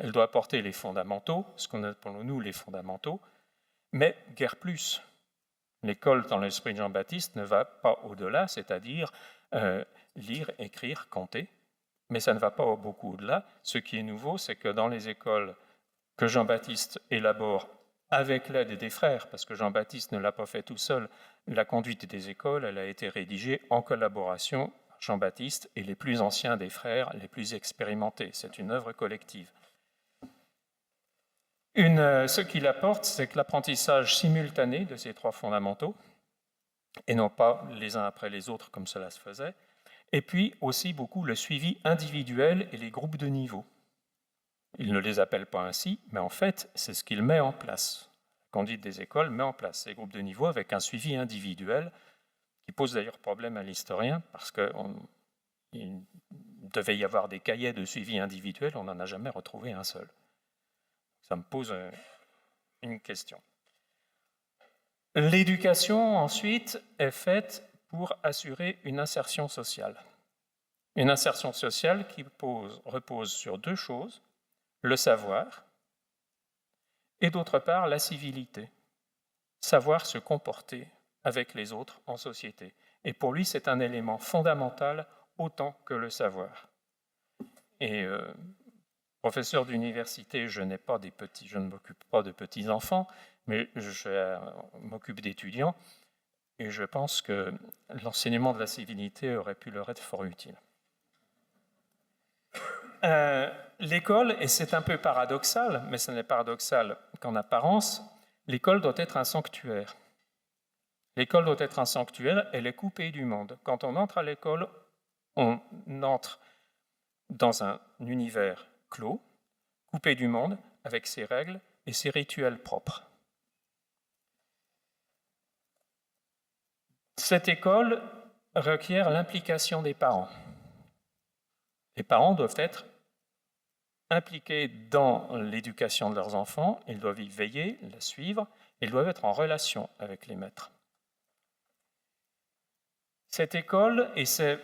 Elle doit apporter les fondamentaux, ce qu'on appelle nous les fondamentaux, mais guère plus. L'école, dans l'esprit de Jean-Baptiste, ne va pas au-delà, c'est-à-dire lire, écrire, compter, mais ça ne va pas beaucoup au-delà. Ce qui est nouveau, c'est que dans les écoles que Jean-Baptiste élabore avec l'aide des frères, parce que Jean-Baptiste ne l'a pas fait tout seul, la conduite des écoles, elle a été rédigée en collaboration Jean-Baptiste et les plus anciens des frères, les plus expérimentés. C'est une œuvre collective. Ce qu'il apporte, c'est que l'apprentissage simultané de ces trois fondamentaux, et non pas les uns après les autres comme cela se faisait, et puis aussi beaucoup le suivi individuel et les groupes de niveau. Il ne les appelle pas ainsi, mais en fait, c'est ce qu'il met en place. La conduite des écoles met en place ces groupes de niveau avec un suivi individuel qui pose d'ailleurs problème à l'historien parce qu'il devait y avoir des cahiers de suivi individuel, on n'en a jamais retrouvé un seul. Ça me pose une question. L'éducation, ensuite, est faite pour assurer une insertion sociale. Une insertion sociale qui repose sur deux choses, le savoir et d'autre part la civilité, savoir se comporter avec les autres en société. Et pour lui, c'est un élément fondamental autant que le savoir. Et professeur d'université, je ne m'occupe pas de petits-enfants, mais je m'occupe d'étudiants, et je pense que l'enseignement de la civilité aurait pu leur être fort utile. L'école, et c'est un peu paradoxal, mais ce n'est paradoxal qu'en apparence, l'école doit être un sanctuaire. L'école doit être un sanctuaire, elle est coupée du monde. Quand on entre à l'école, on entre dans un univers clos, coupé du monde, avec ses règles et ses rituels propres. Cette école requiert l'implication des parents. Les parents doivent être impliqués dans l'éducation de leurs enfants, ils doivent y veiller, la suivre, ils doivent être en relation avec les maîtres. Cette école, et c'est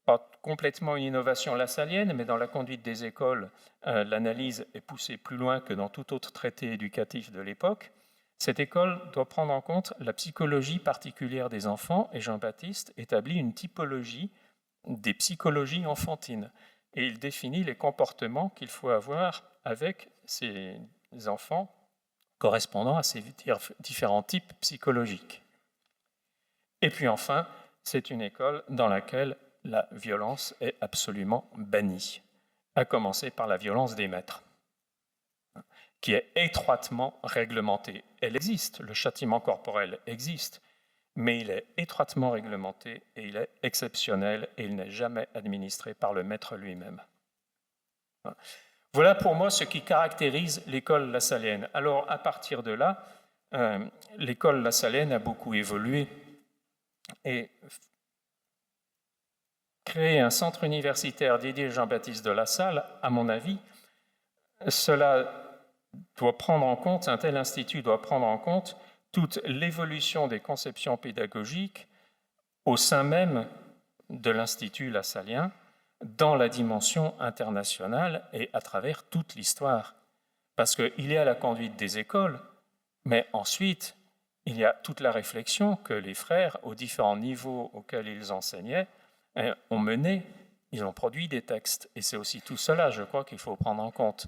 pas complètement une innovation lassalienne, mais dans la conduite des écoles, l'analyse est poussée plus loin que dans tout autre traité éducatif de l'époque. Cette école doit prendre en compte la psychologie particulière des enfants, et Jean-Baptiste établit une typologie des psychologies enfantines. Et il définit les comportements qu'il faut avoir avec ces enfants correspondant à ces différents types psychologiques. Et puis enfin, c'est une école dans laquelle la violence est absolument bannie, à commencer par la violence des maîtres, qui est étroitement réglementée. Elle existe, le châtiment corporel existe, mais il est étroitement réglementé et il est exceptionnel et il n'est jamais administré par le maître lui-même. Voilà pour moi ce qui caractérise l'école lassalienne. Alors à partir de là, l'école lassalienne a beaucoup évolué et créer un centre universitaire dédié à Jean-Baptiste de Lassalle, à mon avis, cela doit prendre en compte, un tel institut doit prendre en compte toute l'évolution des conceptions pédagogiques au sein même de l'Institut lassallien, dans la dimension internationale et à travers toute l'histoire. Parce qu'il y a la conduite des écoles, mais ensuite, il y a toute la réflexion que les frères, aux différents niveaux auxquels ils enseignaient, ont mené, ils ont produit des textes. Et c'est aussi tout cela, je crois, qu'il faut prendre en compte.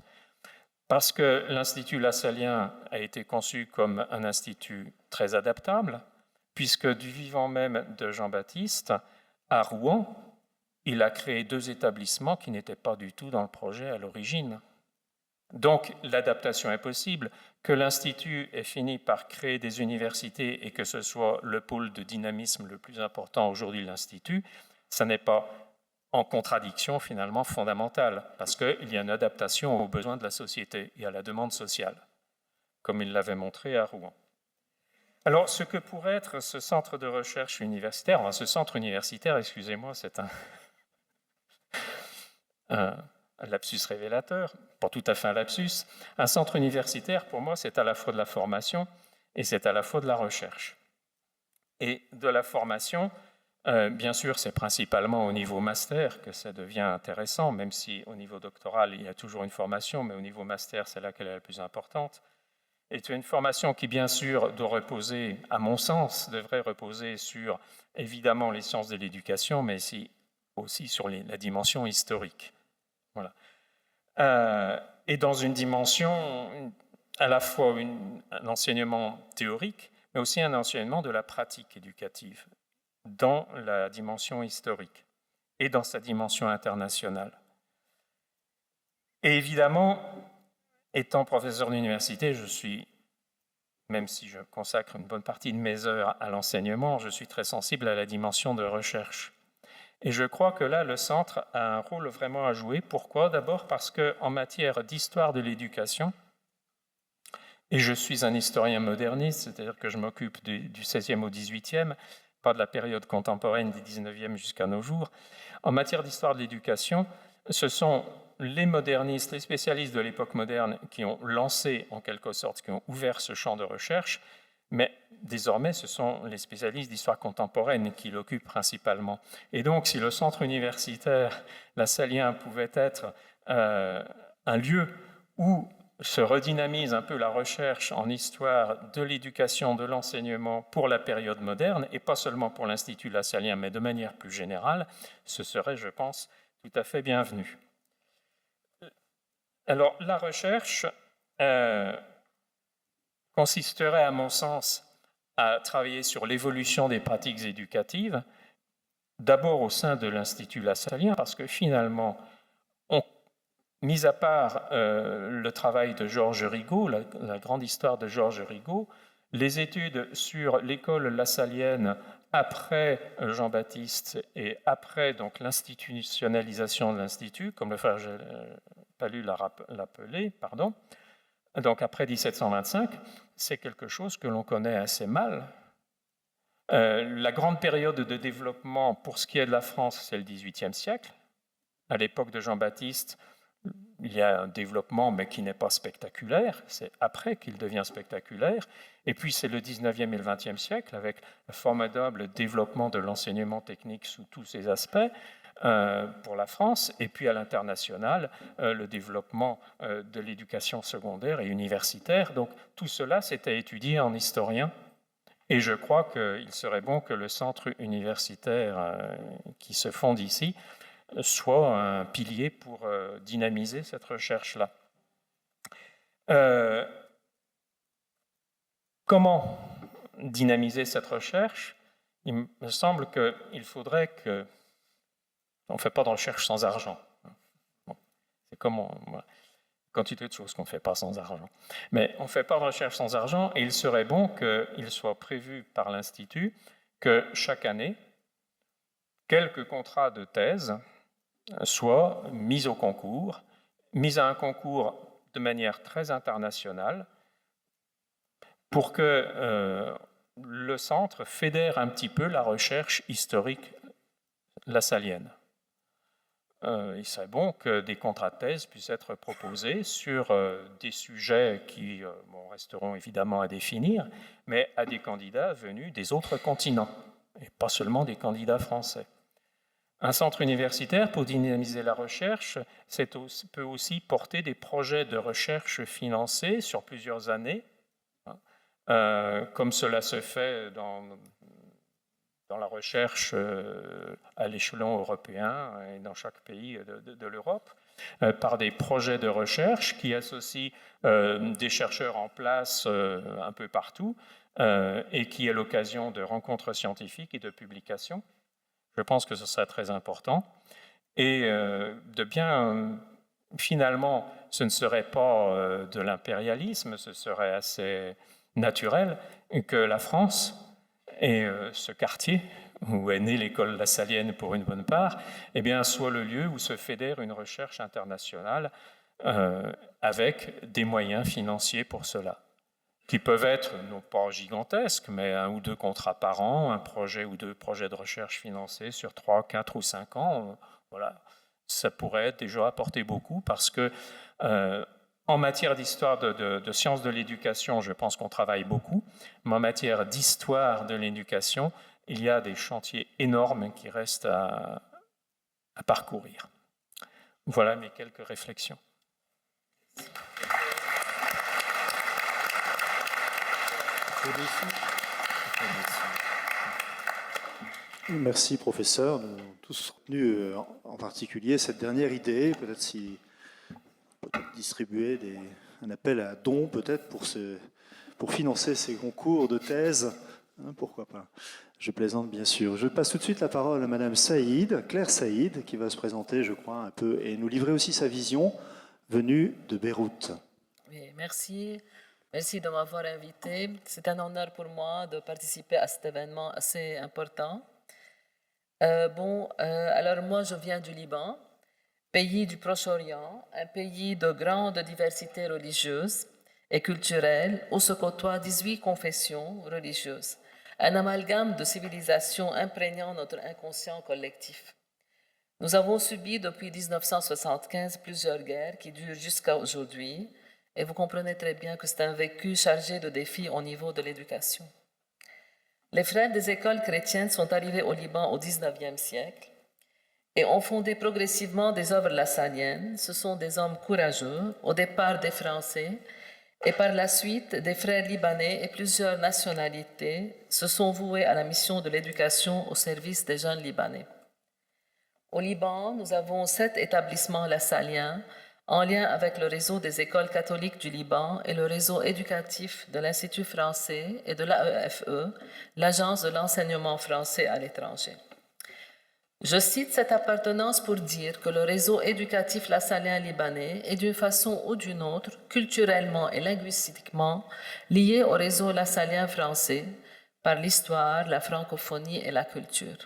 Parce que l'Institut lassallien a été conçu comme un institut très adaptable, puisque du vivant même de Jean-Baptiste, à Rouen, il a créé 2 établissements qui n'étaient pas du tout dans le projet à l'origine. Donc l'adaptation est possible. Que l'Institut ait fini par créer des universités et que ce soit le pôle de dynamisme le plus important aujourd'hui de l'Institut, ça n'est pas en contradiction finalement fondamentale, parce qu'il y a une adaptation aux besoins de la société et à la demande sociale, comme il l'avait montré à Rouen. Alors, ce que pourrait être ce centre de recherche universitaire, enfin, ce centre universitaire, excusez-moi, c'est un lapsus révélateur, pas tout à fait un lapsus. Un centre universitaire, pour moi, c'est à la fois de la formation et c'est à la fois de la recherche. Et de la formation, Bien sûr, c'est principalement au niveau master que ça devient intéressant, même si au niveau doctoral, il y a toujours une formation, mais au niveau master, c'est là qu'elle est la plus importante. Et c'est une formation qui, bien sûr, doit reposer, à mon sens, devrait reposer sur, évidemment, les sciences de l'éducation, mais aussi sur la dimension historique. Voilà. Et dans une dimension, à la fois un enseignement théorique, mais aussi un enseignement de la pratique éducative, dans la dimension historique et dans sa dimension internationale. Et évidemment, étant professeur d'université, même si je consacre une bonne partie de mes heures à l'enseignement, je suis très sensible à la dimension de recherche. Et je crois que là, le centre a un rôle vraiment à jouer. Pourquoi? D'abord parce qu'en matière d'histoire de l'éducation, et je suis un historien moderniste, c'est-à-dire que je m'occupe du XVIe au XVIIIe, pas de la période contemporaine du XIXe jusqu'à nos jours. En matière d'histoire de l'éducation, ce sont les modernistes, les spécialistes de l'époque moderne qui ont lancé, en quelque sorte, qui ont ouvert ce champ de recherche, mais désormais, ce sont les spécialistes d'histoire contemporaine qui l'occupent principalement. Et donc, si le centre universitaire lassalien pouvait être un lieu où se redynamise un peu la recherche en histoire de l'éducation, de l'enseignement pour la période moderne, et pas seulement pour l'Institut lassalien, mais de manière plus générale, ce serait, je pense, tout à fait bienvenu. Alors, la recherche consisterait, à mon sens, à travailler sur l'évolution des pratiques éducatives, d'abord au sein de l'Institut lassalien, parce que finalement, mis à part le travail de Georges Rigaud, la grande histoire de Georges Rigaud, les études sur l'école lassalienne après Jean-Baptiste et après donc l'institutionnalisation de l'Institut, comme le frère Pallu l'a appelé, donc après 1725, c'est quelque chose que l'on connaît assez mal. La grande période de développement pour ce qui est de la France, c'est le XVIIIe siècle. À l'époque de Jean-Baptiste, il y a un développement, mais qui n'est pas spectaculaire. C'est après qu'il devient spectaculaire. Et puis, c'est le 19e et le 20e siècle, avec le formidable développement de l'enseignement technique sous tous ses aspects pour la France. Et puis, à l'international, le développement de l'éducation secondaire et universitaire. Donc, tout cela, c'est à étudier en historien. Et je crois qu'il serait bon que le centre universitaire qui se fonde ici soit un pilier pour dynamiser cette recherche-là. Comment dynamiser cette recherche? Il me semble qu'il faudrait que... On ne fait pas de recherche sans argent. Bon, c'est comme quantité de choses qu'on ne fait pas sans argent. Mais on ne fait pas de recherche sans argent, et il serait bon qu'il soit prévu par l'Institut que chaque année, quelques contrats de thèse soient mis au concours, mis à un concours de manière très internationale, pour que le centre fédère un petit peu la recherche historique lassalienne. Il serait bon que des contrats de thèse puissent être proposés sur des sujets qui resteront évidemment à définir, mais à des candidats venus des autres continents, et pas seulement des candidats français. Un centre universitaire, pour dynamiser la recherche, peut aussi porter des projets de recherche financés sur plusieurs années, comme cela se fait dans la recherche à l'échelon européen et dans chaque pays de l'Europe, par des projets de recherche qui associent des chercheurs en place un peu partout et qui est l'occasion de rencontres scientifiques et de publications. Je pense que ce serait très important. Et finalement, ce ne serait pas de l'impérialisme, ce serait assez naturel que la France et ce quartier où est née l'école lassalienne pour une bonne part, eh bien, soit le lieu où se fédère une recherche internationale avec des moyens financiers pour cela, qui peuvent être non pas gigantesques, mais 1 ou 2 contrats par an, un projet ou 2 projets de recherche financés sur 3, 4 ou 5 ans. Voilà, ça pourrait déjà apporter beaucoup parce que en matière d'histoire de sciences de l'éducation, je pense qu'on travaille beaucoup, mais en matière d'histoire de l'éducation, il y a des chantiers énormes qui restent à parcourir. Voilà mes quelques réflexions. Merci, professeur. Nous avons tous retenu en particulier cette dernière idée, peut-être distribuer un appel à dons, peut-être pour financer ces concours de thèse. Pourquoi pas? Je plaisante, bien sûr. Je passe tout de suite la parole à Madame Saïd, Claire Saïd, qui va se présenter, je crois, un peu et nous livrer aussi sa vision venue de Beyrouth. Oui, merci. Merci de m'avoir invité. C'est un honneur pour moi de participer à cet événement assez important. Alors moi, je viens du Liban, pays du Proche-Orient, un pays de grande diversité religieuse et culturelle où se côtoient 18 confessions religieuses, un amalgame de civilisations imprégnant notre inconscient collectif. Nous avons subi depuis 1975 plusieurs guerres qui durent jusqu'à aujourd'hui, et vous comprenez très bien que c'est un vécu chargé de défis au niveau de l'éducation. Les frères des écoles chrétiennes sont arrivés au Liban au XIXe siècle et ont fondé progressivement des œuvres lassaliennes. Ce sont des hommes courageux, au départ des Français, et par la suite des frères libanais et plusieurs nationalités se sont voués à la mission de l'éducation au service des jeunes Libanais. Au Liban, nous avons 7 établissements lassaliens en lien avec le réseau des écoles catholiques du Liban et le réseau éducatif de l'Institut français et de l'AEFE, l'Agence de l'enseignement français à l'étranger. Je cite cette appartenance pour dire que le réseau éducatif lassalien libanais est d'une façon ou d'une autre, culturellement et linguistiquement, lié au réseau lassalien français par l'histoire, la francophonie et la culture.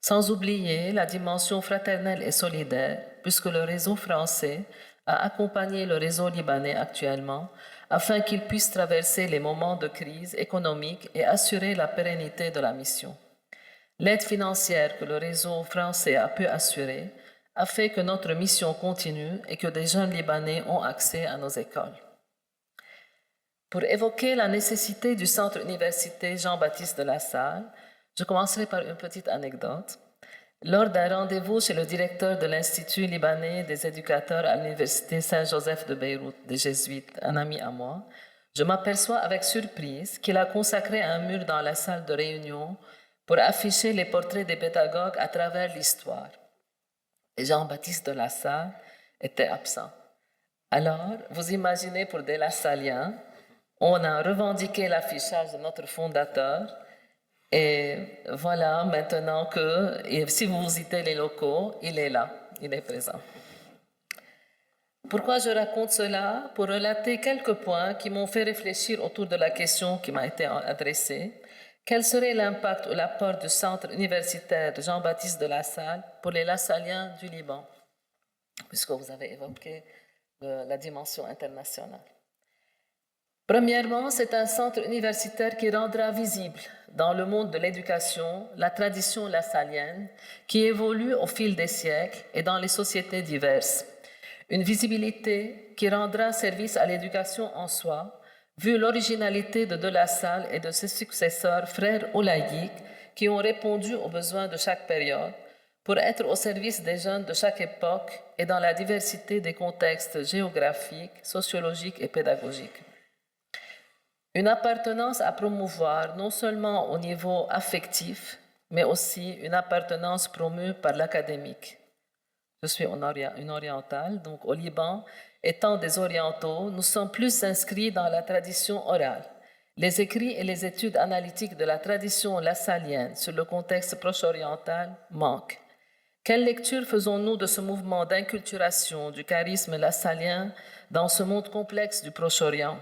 Sans oublier la dimension fraternelle et solidaire, puisque le réseau français a accompagné le réseau libanais actuellement afin qu'il puisse traverser les moments de crise économique et assurer la pérennité de la mission. L'aide financière que le réseau français a pu assurer a fait que notre mission continue et que des jeunes Libanais ont accès à nos écoles. Pour évoquer la nécessité du centre université Jean-Baptiste de La Salle, je commencerai par une petite anecdote. Lors d'un rendez-vous chez le directeur de l'Institut libanais des éducateurs à l'Université Saint-Joseph de Beyrouth, des Jésuites, un ami à moi, je m'aperçois avec surprise qu'il a consacré un mur dans la salle de réunion pour afficher les portraits des pédagogues à travers l'histoire. Et Jean-Baptiste de La Salle était absent. Alors, vous imaginez pour des Lassaliens, on a revendiqué l'affichage de notre fondateur. Et voilà maintenant que, si vous visitez les locaux, il est là, il est présent. Pourquoi je raconte cela? Pour relater quelques points qui m'ont fait réfléchir autour de la question qui m'a été adressée. Quel serait l'impact ou l'apport du centre universitaire de Jean-Baptiste de La Salle pour les Lassaliens du Liban? Puisque vous avez évoqué la dimension internationale. Premièrement, c'est un centre universitaire qui rendra visible dans le monde de l'éducation la tradition lassalienne qui évolue au fil des siècles et dans les sociétés diverses. Une visibilité qui rendra service à l'éducation en soi, vu l'originalité de La Salle et de ses successeurs, frères ou laïcs, qui ont répondu aux besoins de chaque période pour être au service des jeunes de chaque époque et dans la diversité des contextes géographiques, sociologiques et pédagogiques. Une appartenance à promouvoir non seulement au niveau affectif, mais aussi une appartenance promue par l'académique. Je suis une orientale, donc au Liban, étant des orientaux, nous sommes plus inscrits dans la tradition orale. Les écrits et les études analytiques de la tradition lassalienne sur le contexte proche-oriental manquent. Quelle lecture faisons-nous de ce mouvement d'inculturation du charisme lassalien dans ce monde complexe du Proche-Orient?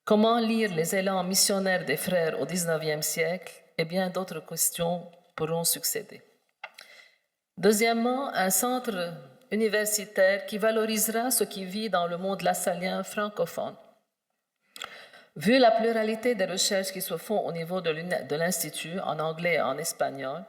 Comment lire les élans missionnaires des frères au XIXe siècle? Et bien d'autres questions pourront succéder. Deuxièmement, un centre universitaire qui valorisera ce qui vit dans le monde lassalien francophone. Vu la pluralité des recherches qui se font au niveau de l'Institut, en anglais et en espagnol,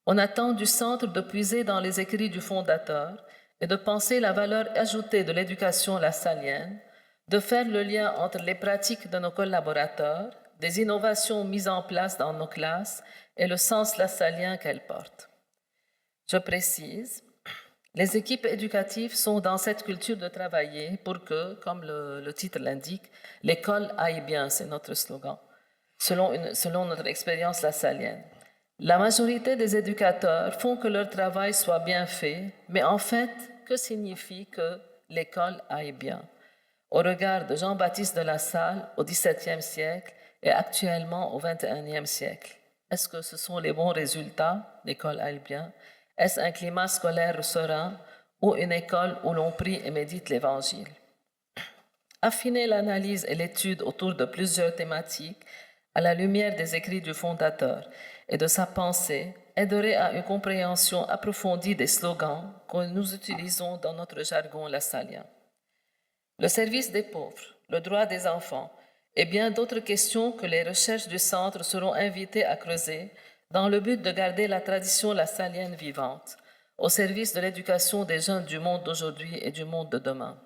on attend du centre de puiser dans les écrits du fondateur et de penser la valeur ajoutée de l'éducation lassalienne, de faire le lien entre les pratiques de nos collaborateurs des innovations mises en place dans nos classes et le sens lassalien qu'elles portent. Je précise, les équipes éducatives sont dans cette culture de travailler pour que, comme le titre l'indique, l'école aille bien, c'est notre slogan, selon notre expérience lassalienne. La majorité des éducateurs font que leur travail soit bien fait, mais en fait, que signifie que l'école aille bien? Au regard de Jean-Baptiste de La Salle au XVIIe siècle et actuellement au XXIe siècle, est-ce que ce sont les bons résultats? L'école aille bien. Est-ce un climat scolaire serein ou une école où l'on prie et médite l'Évangile? Affiner l'analyse et l'étude autour de plusieurs thématiques à la lumière des écrits du fondateur et de sa pensée aiderait à une compréhension approfondie des slogans que nous utilisons dans notre jargon lassalien. Le service des pauvres, le droit des enfants et bien d'autres questions que les recherches du Centre seront invitées à creuser dans le but de garder la tradition lassalienne vivante, au service de l'éducation des jeunes du monde d'aujourd'hui et du monde de demain.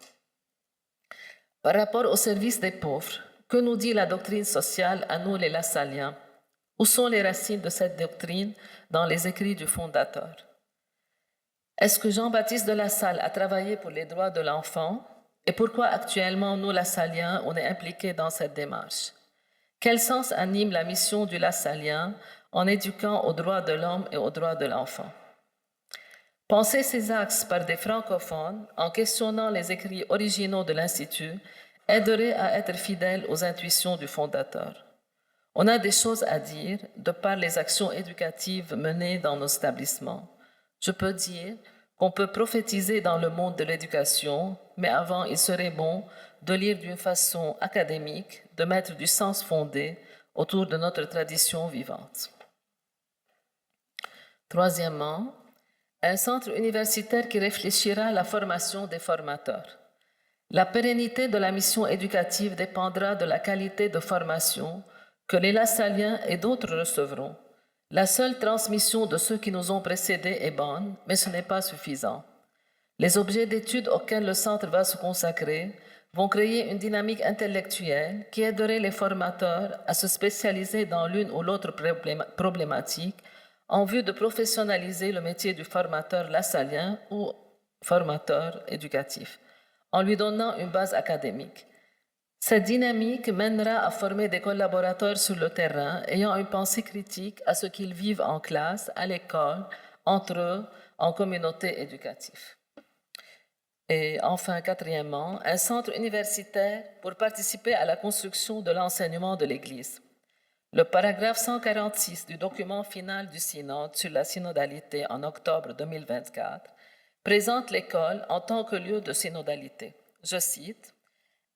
Par rapport au service des pauvres, que nous dit la doctrine sociale à nous les Lassaliens? Où sont les racines de cette doctrine dans les écrits du fondateur? Est-ce que Jean-Baptiste de La Salle a travaillé pour les droits de l'enfant? Et pourquoi actuellement, nous, Lassaliens, on est impliqués dans cette démarche? Quel sens anime la mission du Lassalien en éduquant aux droits de l'homme et aux droits de l'enfant? Penser ces axes par des francophones, en questionnant les écrits originaux de l'Institut, aiderait à être fidèle aux intuitions du fondateur. On a des choses à dire de par les actions éducatives menées dans nos établissements. Je peux dire qu'on peut prophétiser dans le monde de l'éducation, mais avant, il serait bon de lire d'une façon académique, de mettre du sens fondé autour de notre tradition vivante. Troisièmement, un centre universitaire qui réfléchira à la formation des formateurs. La pérennité de la mission éducative dépendra de la qualité de formation que les Lassaliens et d'autres recevront. La seule transmission de ceux qui nous ont précédés est bonne, mais ce n'est pas suffisant. Les objets d'études auxquels le centre va se consacrer vont créer une dynamique intellectuelle qui aiderait les formateurs à se spécialiser dans l'une ou l'autre problématique en vue de professionnaliser le métier du formateur lassalien ou formateur éducatif, en lui donnant une base académique. Cette dynamique mènera à former des collaborateurs sur le terrain ayant une pensée critique à ce qu'ils vivent en classe, à l'école, entre eux, en communauté éducative. Et enfin, quatrièmement, un centre universitaire pour participer à la construction de l'enseignement de l'Église. Le paragraphe 146 du document final du synode sur la synodalité en octobre 2024 présente l'école en tant que lieu de synodalité. Je cite,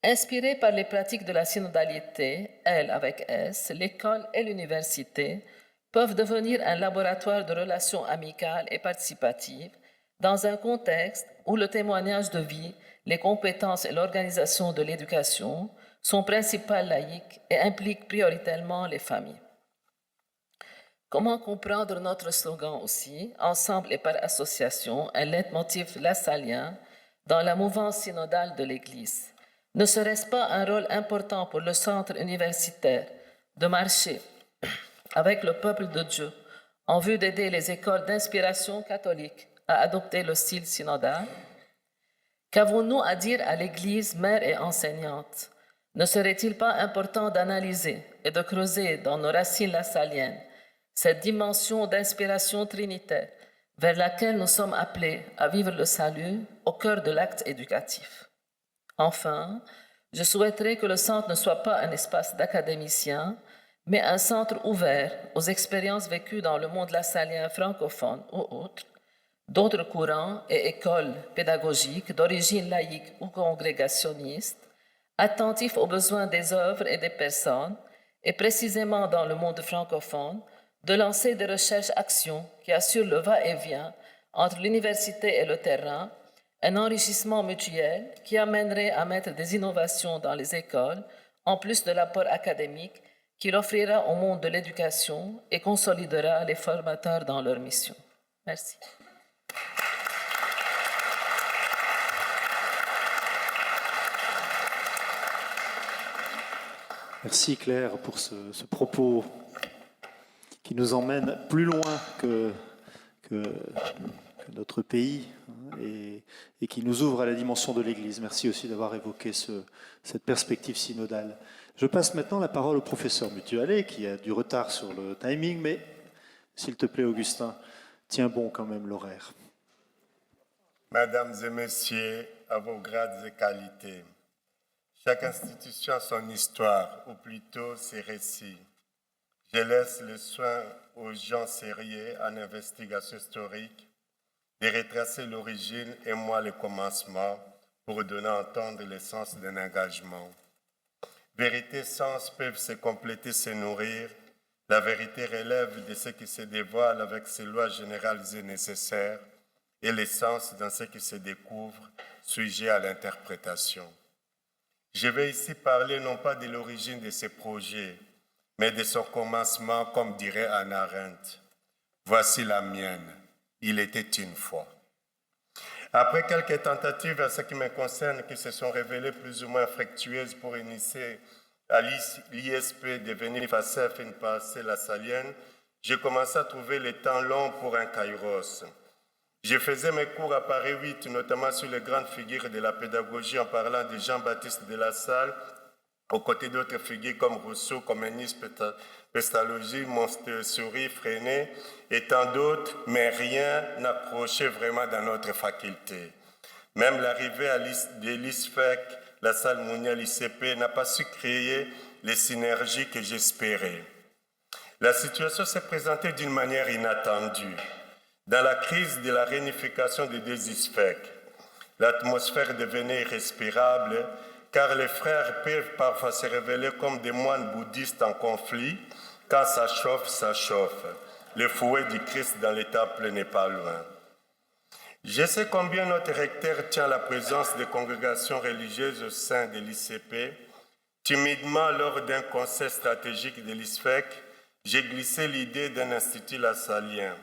« Inspirée par les pratiques de la synodalité, elle avec S, l'école et l'université peuvent devenir un laboratoire de relations amicales et participatives dans un contexte où le témoignage de vie, les compétences et l'organisation de l'éducation sont principales laïques et impliquent prioritairement les familles. » Comment comprendre notre slogan aussi, ensemble et par association, un leitmotiv lassalien dans la mouvance synodale de l'Église? Ne serait-ce pas un rôle important pour le centre universitaire de marcher avec le peuple de Dieu en vue d'aider les écoles d'inspiration catholique à adopter le style synodal? Qu'avons-nous à dire à l'Église mère et enseignante? Ne serait-il pas important d'analyser et de creuser dans nos racines lassaliennes cette dimension d'inspiration trinitaire vers laquelle nous sommes appelés à vivre le salut au cœur de l'acte éducatif? Enfin, je souhaiterais que le centre ne soit pas un espace d'académiciens, mais un centre ouvert aux expériences vécues dans le monde lassalien francophone ou autres, d'autres courants et écoles pédagogiques d'origine laïque ou congrégationniste, attentifs aux besoins des œuvres et des personnes, et précisément dans le monde francophone, de lancer des recherches-actions qui assurent le va-et-vient entre l'université et le terrain, un enrichissement mutuel qui amènerait à mettre des innovations dans les écoles, en plus de l'apport académique qu'il offrira au monde de l'éducation et consolidera les formateurs dans leur mission. Merci. Merci Claire pour ce propos qui nous emmène plus loin que notre pays et qui nous ouvre à la dimension de l'Église. Merci aussi d'avoir évoqué cette perspective synodale. Je passe maintenant la parole au professeur Mutualet qui a du retard sur le timing, mais s'il te plaît Augustin, tiens bon quand même l'horaire. Mesdames et messieurs, à vos grades et qualités, chaque institution a son histoire, ou plutôt ses récits. Je laisse le soin aux gens sérieux en investigation historique de retracer l'origine et moi le commencement pour donner à entendre l'essence d'un engagement. Vérité et sens peuvent se compléter, se nourrir. La vérité relève de ce qui se dévoile avec ses lois générales et nécessaires, et l'essence dans ce qui se découvre, sujet à l'interprétation. Je vais ici parler non pas de l'origine de ces projets, mais de son commencement, comme dirait Hannah Arendt. Voici la mienne. Il était une fois. Après quelques tentatives à ce qui me concerne qui se sont révélées plus ou moins fructueuses pour initier à l'ISP devenir FACEF une passée lassalienne, j'ai commencé à trouver le temps long pour un kairos. Je faisais mes cours à Paris 8, notamment sur les grandes figures de la pédagogie en parlant de Jean-Baptiste de La Salle, aux côtés d'autres figures comme Rousseau, Communisme, Pestalogie, Montessori, Freinet et tant d'autres, mais rien n'approchait vraiment dans notre faculté. Même l'arrivée de l'ISFEC, la salle Mounier, l'ICP, n'a pas su créer les synergies que j'espérais. La situation s'est présentée d'une manière inattendue. Dans la crise de la réunification des deux ISFEC, l'atmosphère devenait irrespirable car les frères peuvent parfois se révéler comme des moines bouddhistes en conflit. Quand ça chauffe, ça chauffe. Le fouet du Christ dans les temples n'est pas loin. Je sais combien notre recteur tient la présence des congrégations religieuses au sein de l'ICP. Timidement, lors d'un conseil stratégique de l'ISFEC, j'ai glissé l'idée d'un institut lassalien.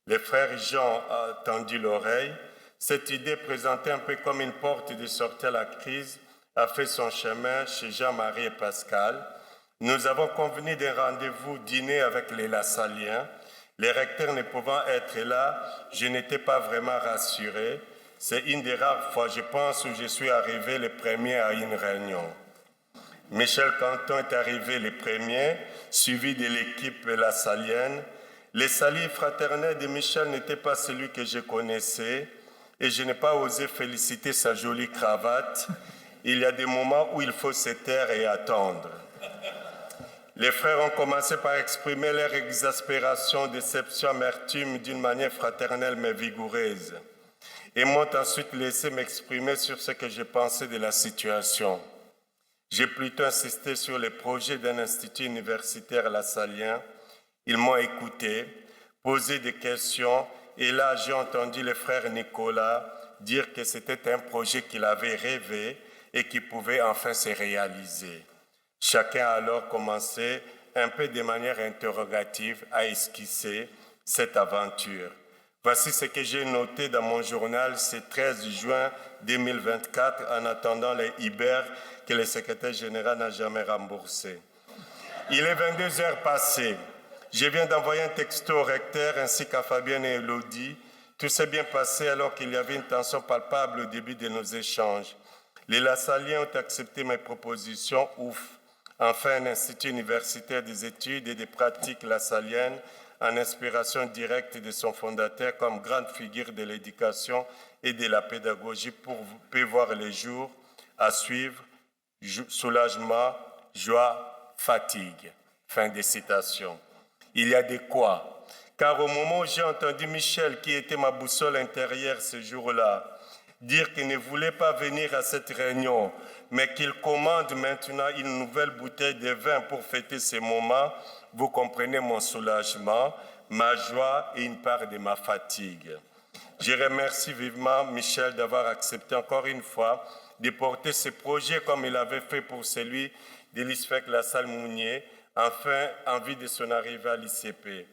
Les frères Jean ont tendu l'oreille. Cette idée, présentée un peu comme une porte de sortie à la crise, a fait son chemin chez Jean-Marie et Pascal. Nous avons convenu d'un rendez-vous dîner avec les Lassaliens. Les recteurs ne pouvant être là, je n'étais pas vraiment rassuré. C'est une des rares fois, je pense, où je suis arrivé le premier à une réunion. Michel Canton est arrivé le premier, suivi de l'équipe lassalienne. Les saluts fraternels de Michel n'étaient pas celui que je connaissais et je n'ai pas osé féliciter sa jolie cravate. Il y a des moments où il faut se taire et attendre. Les frères ont commencé par exprimer leur exaspération, déception, amertume d'une manière fraternelle mais vigoureuse et m'ont ensuite laissé m'exprimer sur ce que je pensais de la situation. J'ai plutôt insisté sur les projets d'un institut universitaire lassalien. Ils m'ont écouté, posé des questions et là j'ai entendu le frère Nicolas dire que c'était un projet qu'il avait rêvé et qui pouvait enfin se réaliser. Chacun a alors commencé, un peu de manière interrogative, à esquisser cette aventure. Voici ce que j'ai noté dans mon journal ce 13 juin 2024 en attendant les Iber que le secrétaire général n'a jamais remboursé. Il est 22 heures passées. Je viens d'envoyer un texto au recteur ainsi qu'à Fabienne et Elodie. Tout s'est bien passé alors qu'il y avait une tension palpable au début de nos échanges. Les Lassaliens ont accepté mes propositions, ouf. Enfin, un institut universitaire des études et des pratiques lassaliennes en inspiration directe de son fondateur comme grande figure de l'éducation et de la pédagogie peut voir les jours à suivre, soulagement, joie, fatigue. Fin de citation. Il y a de quoi. Car au moment où j'ai entendu Michel, qui était ma boussole intérieure ce jour-là, dire qu'il ne voulait pas venir à cette réunion, mais qu'il commande maintenant une nouvelle bouteille de vin pour fêter ces moments, vous comprenez mon soulagement, ma joie et une part de ma fatigue. Je remercie vivement Michel d'avoir accepté encore une fois de porter ce projet comme il avait fait pour celui de l'ISFEC La Salle Mounier, enfin en vue de son arrivée à l'ICP.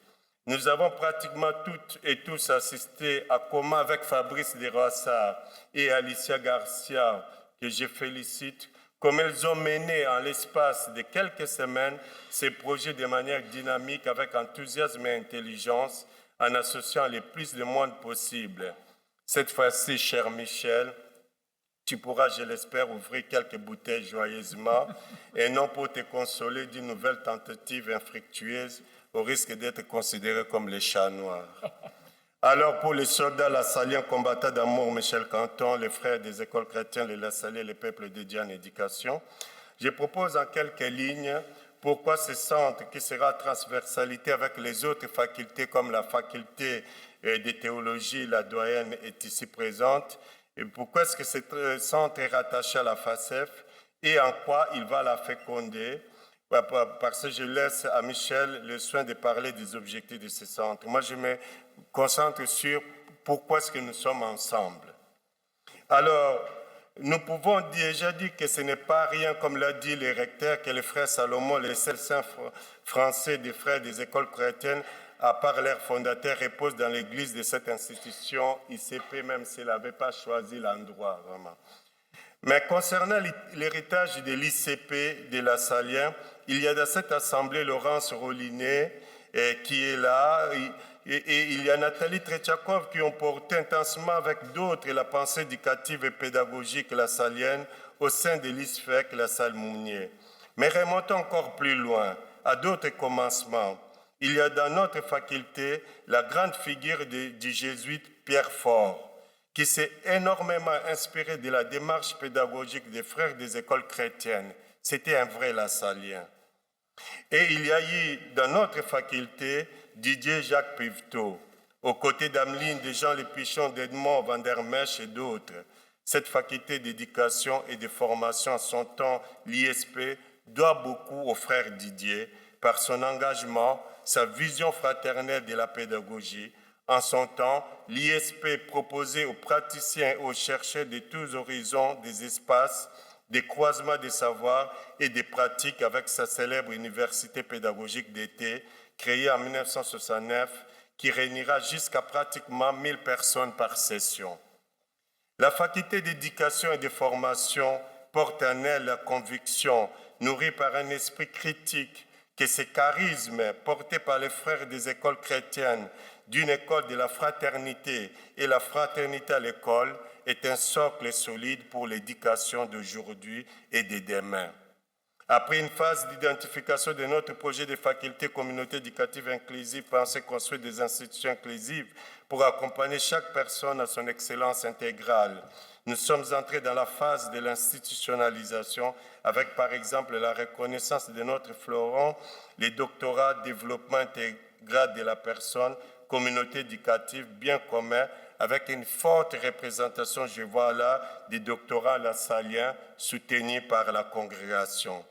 Nous avons pratiquement toutes et tous assisté à comment, avec Fabrice de Roissard et Alicia Garcia, que je félicite, comme ils ont mené en l'espace de quelques semaines ces projets de manière dynamique, avec enthousiasme et intelligence, en associant le plus de monde possible. Cette fois-ci, cher Michel, tu pourras, je l'espère, ouvrir quelques bouteilles joyeusement et non pour te consoler d'une nouvelle tentative infructueuse au risque d'être considéré comme les chats noirs. Alors, pour les soldats lassaliens combattants d'amour, Michel Canton, les frères des écoles chrétiennes, les Lassaliens, les peuples dédiés en éducation, je propose en quelques lignes pourquoi ce centre, qui sera transversalité avec les autres facultés comme la faculté de théologie, la doyenne est ici présente, et pourquoi est-ce que ce centre est rattaché à la FACEF et en quoi il va la féconder. Parce que je laisse à Michel le soin de parler des objectifs de ce centre. Moi, je me concentre sur pourquoi est-ce que nous sommes ensemble. Alors, nous pouvons déjà dire que ce n'est pas rien, comme l'a dit le recteur, que le frère Salomon, le seul saint français des frères des écoles chrétiennes, à part leur fondateur, repose dans l'église de cette institution ICP, même s'il n'avait pas choisi l'endroit, vraiment. Mais concernant l'héritage de l'ICP de Lassalien, il y a dans cette assemblée Laurence Rollinet qui est là, et il y a Nathalie Tretchakov qui ont porté intensement avec d'autres la pensée éducative et pédagogique lassalienne au sein de l'ISFEC, la salle Mounier. Mais remontons encore plus loin, à d'autres commencements. Il y a dans notre faculté la grande figure du jésuite Pierre Faure, qui s'est énormément inspiré de la démarche pédagogique des frères des écoles chrétiennes. C'était un vrai lassalien. Et il y a eu dans notre faculté Didier Jacques Piveteau, aux côtés d'Ameline, de Jean Lépichon, d'Edmond Vandermesch et d'autres. Cette faculté d'éducation et de formation à son temps, l'ISP, doit beaucoup au frère Didier par son engagement, sa vision fraternelle de la pédagogie. En son temps, l'ISP proposait aux praticiens et aux chercheurs de tous horizons des espaces, des croisements des savoirs et des pratiques avec sa célèbre université pédagogique d'été, créée en 1969, qui réunira jusqu'à pratiquement 1000 personnes par session. La faculté d'éducation et de formation porte en elle la conviction, nourrie par un esprit critique, que ce charisme porté par les frères des écoles chrétiennes, d'une école de la fraternité et la fraternité à l'école, est un socle solide pour l'éducation d'aujourd'hui et de demain. Après une phase d'identification de notre projet de faculté communauté éducative inclusive, penser construire des institutions inclusives pour accompagner chaque personne à son excellence intégrale, nous sommes entrés dans la phase de l'institutionnalisation avec, par exemple, la reconnaissance de notre fleuron, les doctorats développement intégral de la personne, communauté éducative, bien commun, avec une forte représentation, je vois là, des doctorats lassaliens soutenus par la congrégation.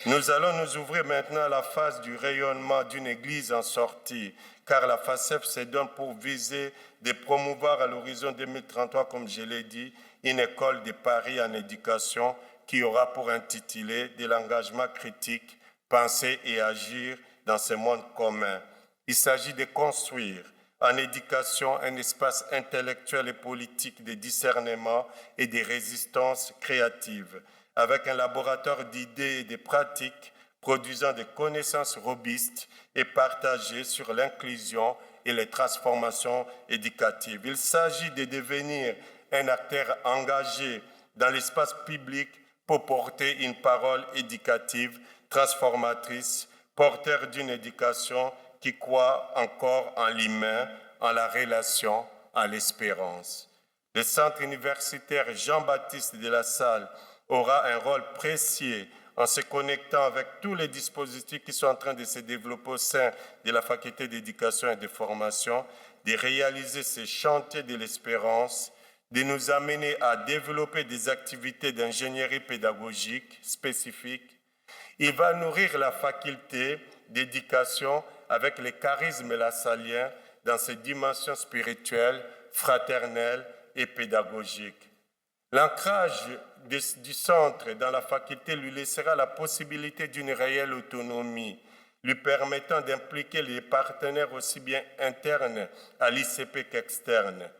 Nous allons nous ouvrir maintenant à la phase du rayonnement d'une église en sortie, car la FACEF se donne pour viser de promouvoir à l'horizon 2033, comme je l'ai dit, une école de Paris en éducation qui aura pour intitulé de l'engagement critique, penser et agir dans ce monde commun. Il s'agit de construire en éducation un espace intellectuel et politique de discernement et de résistance créative, avec un laboratoire d'idées et de pratiques produisant des connaissances robustes et partagées sur l'inclusion et les transformations éducatives. Il s'agit de devenir un acteur engagé dans l'espace public pour porter une parole éducative, transformatrice, porteur d'une éducation qui croit encore en l'humain, en la relation, en l'espérance. Le centre universitaire Jean-Baptiste de la Salle aura un rôle précieux en se connectant avec tous les dispositifs qui sont en train de se développer au sein de la faculté d'éducation et de formation, de réaliser ces chantiers de l'espérance, de nous amener à développer des activités d'ingénierie pédagogique spécifiques. Il va nourrir la faculté d'éducation avec les charismes lassaliens dans ses dimensions spirituelles, fraternelles et pédagogiques. L'ancrage du centre dans la faculté lui laissera la possibilité d'une réelle autonomie, lui permettant d'impliquer les partenaires aussi bien internes à l'ICP qu'externes.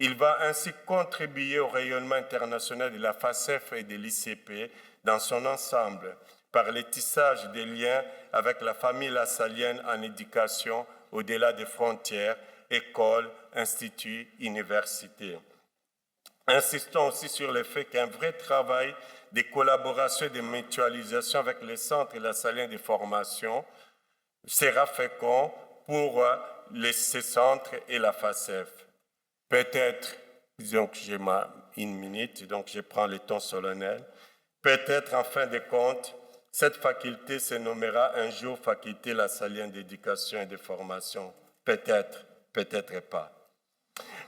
Il va ainsi contribuer au rayonnement international de la FACEF et de l'ICP dans son ensemble par le tissage des liens avec la famille lassalienne en éducation au-delà des frontières, écoles, instituts, universités. Insistons aussi sur le fait qu'un vrai travail de collaboration et de mutualisation avec les centres lassaliens de formation sera fécond pour ces centres et la FACEF. Peut-être, donc j'ai une minute, donc je prends le ton solennel, peut-être en fin de compte, cette faculté se nommera un jour faculté lassalienne d'éducation et de formation. Peut-être, peut-être pas.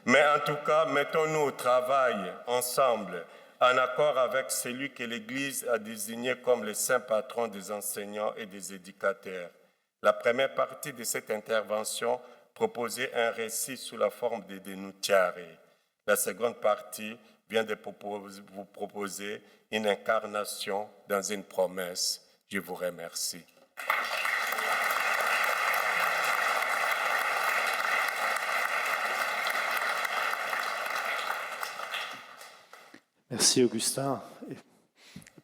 Mais en tout cas, mettons-nous au travail ensemble, en accord avec celui que l'Église a désigné comme le saint patron des enseignants et des éducateurs. La première partie de cette intervention proposait un récit sous la forme de denuntiare. La seconde partie vient de vous proposer une incarnation dans une promesse. Je vous remercie. Merci Augustin.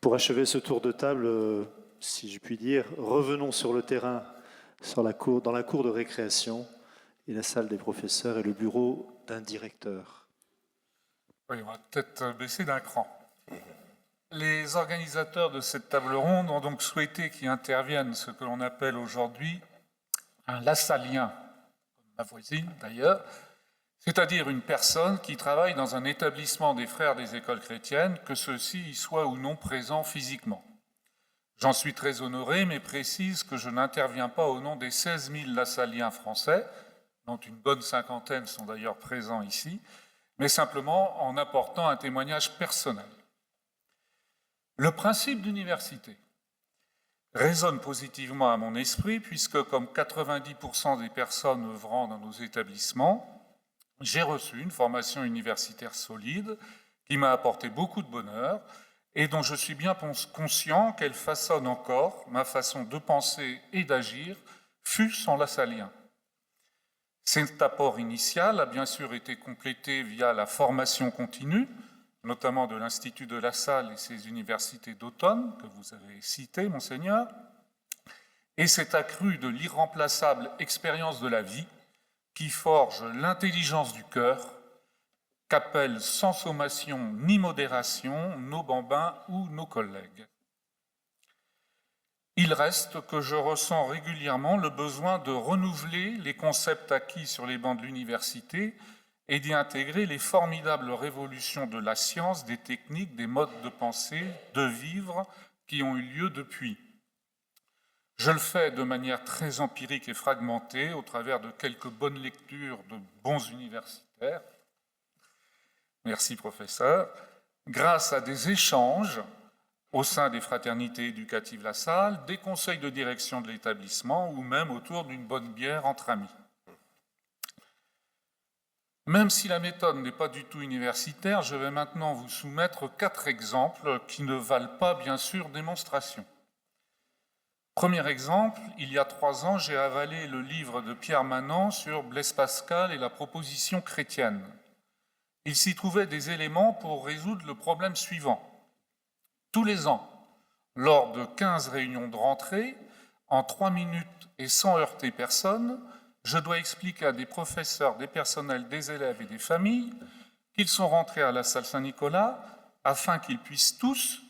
Pour achever ce tour de table, si je puis dire, revenons sur le terrain, dans la cour de récréation et la salle des professeurs et le bureau d'un directeur. Oui, on va peut-être baisser d'un cran. Les organisateurs de cette table ronde ont donc souhaité qu'y intervienne ce que l'on appelle aujourd'hui un lassalien, comme ma voisine d'ailleurs, c'est-à-dire une personne qui travaille dans un établissement des frères des écoles chrétiennes, que ceux-ci y soient ou non présents physiquement. J'en suis très honoré, mais précise que je n'interviens pas au nom des 16 000 lassaliens français, dont une bonne cinquantaine sont d'ailleurs présents ici, mais simplement en apportant un témoignage personnel. Le principe d'université résonne positivement à mon esprit, puisque comme 90% des personnes œuvrant dans nos établissements, j'ai reçu une formation universitaire solide qui m'a apporté beaucoup de bonheur et dont je suis bien conscient qu'elle façonne encore ma façon de penser et d'agir, fût-ce en lassalien. Cet apport initial a bien sûr été complété via la formation continue, notamment de l'Institut de La Salle et ses universités d'automne, que vous avez citées, Monseigneur, et s'est accru de l'irremplaçable expérience de la vie qui forge l'intelligence du cœur, qu'appellent sans sommation ni modération nos bambins ou nos collègues. Il reste que je ressens régulièrement le besoin de renouveler les concepts acquis sur les bancs de l'université et d'y intégrer les formidables révolutions de la science, des techniques, des modes de pensée, de vivre qui ont eu lieu depuis. Je le fais de manière très empirique et fragmentée au travers de quelques bonnes lectures de bons universitaires. Merci, professeur. Grâce à des échanges au sein des fraternités éducatives La Salle, des conseils de direction de l'établissement ou même autour d'une bonne bière entre amis. Même si la méthode n'est pas du tout universitaire, je vais maintenant vous soumettre 4 exemples qui ne valent pas, bien sûr, démonstration. Premier exemple, il y a 3 ans, j'ai avalé le livre de Pierre Manant sur Blaise Pascal et la proposition chrétienne. Il s'y trouvait des éléments pour résoudre le problème suivant. Tous les ans, lors de 15 réunions de rentrée, en 3 minutes et sans heurter personne, je dois expliquer à des professeurs, des personnels, des élèves et des familles qu'ils sont rentrés à la salle Saint-Nicolas afin qu'ils puissent tous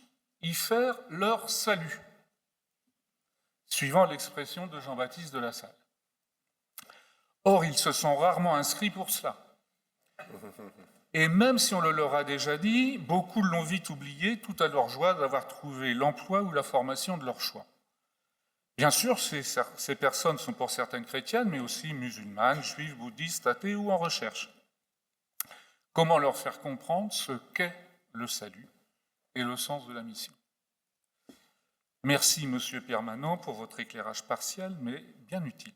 y faire leur salut, suivant l'expression de Jean-Baptiste de La Salle. Or, ils se sont rarement inscrits pour cela. Et même si on le leur a déjà dit, beaucoup l'ont vite oublié, tout à leur joie d'avoir trouvé l'emploi ou la formation de leur choix. Bien sûr, ces personnes sont pour certaines chrétiennes, mais aussi musulmanes, juives, bouddhistes, athées ou en recherche. Comment leur faire comprendre ce qu'est le salut et le sens de la mission? Merci, Monsieur Pierre Manant, pour votre éclairage partiel, mais bien utile.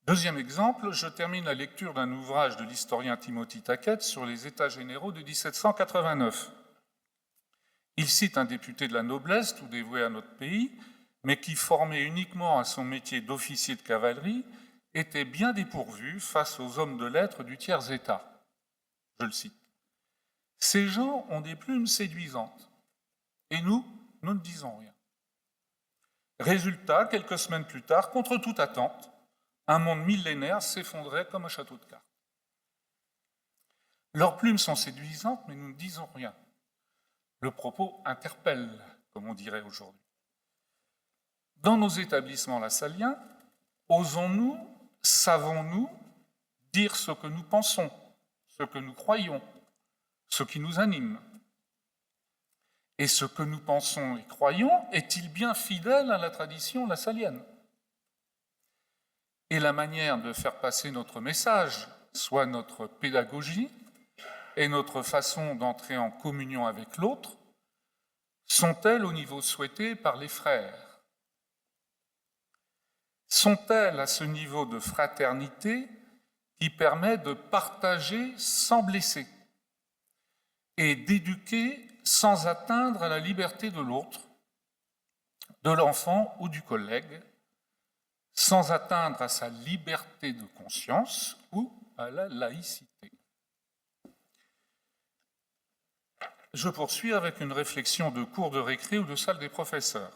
Deuxième exemple, je termine la lecture d'un ouvrage de l'historien Timothy Taquet sur les États généraux de 1789. Il cite un député de la noblesse, tout dévoué à notre pays, mais qui, formé uniquement à son métier d'officier de cavalerie, était bien dépourvu face aux hommes de lettres du tiers-État. Je le cite. « Ces gens ont des plumes séduisantes, Et nous ne disons rien. Résultat, quelques semaines plus tard, contre toute attente, un monde millénaire s'effondrait comme un château de cartes. Leurs plumes sont séduisantes, mais nous ne disons rien. Le propos interpelle, comme on dirait aujourd'hui. Dans nos établissements lassaliens, osons-nous, savons-nous dire ce que nous pensons, ce que nous croyons, ce qui nous anime? Et ce que nous pensons et croyons est-il bien fidèle à la tradition lassalienne? Et la manière de faire passer notre message, soit notre pédagogie et notre façon d'entrer en communion avec l'autre, sont-elles au niveau souhaité par les frères? Sont-elles à ce niveau de fraternité qui permet de partager sans blesser et d'éduquer sans atteindre à la liberté de l'autre, de l'enfant ou du collègue, sans atteindre à sa liberté de conscience ou à la laïcité? Je poursuis avec une réflexion de cours de récré ou de salle des professeurs.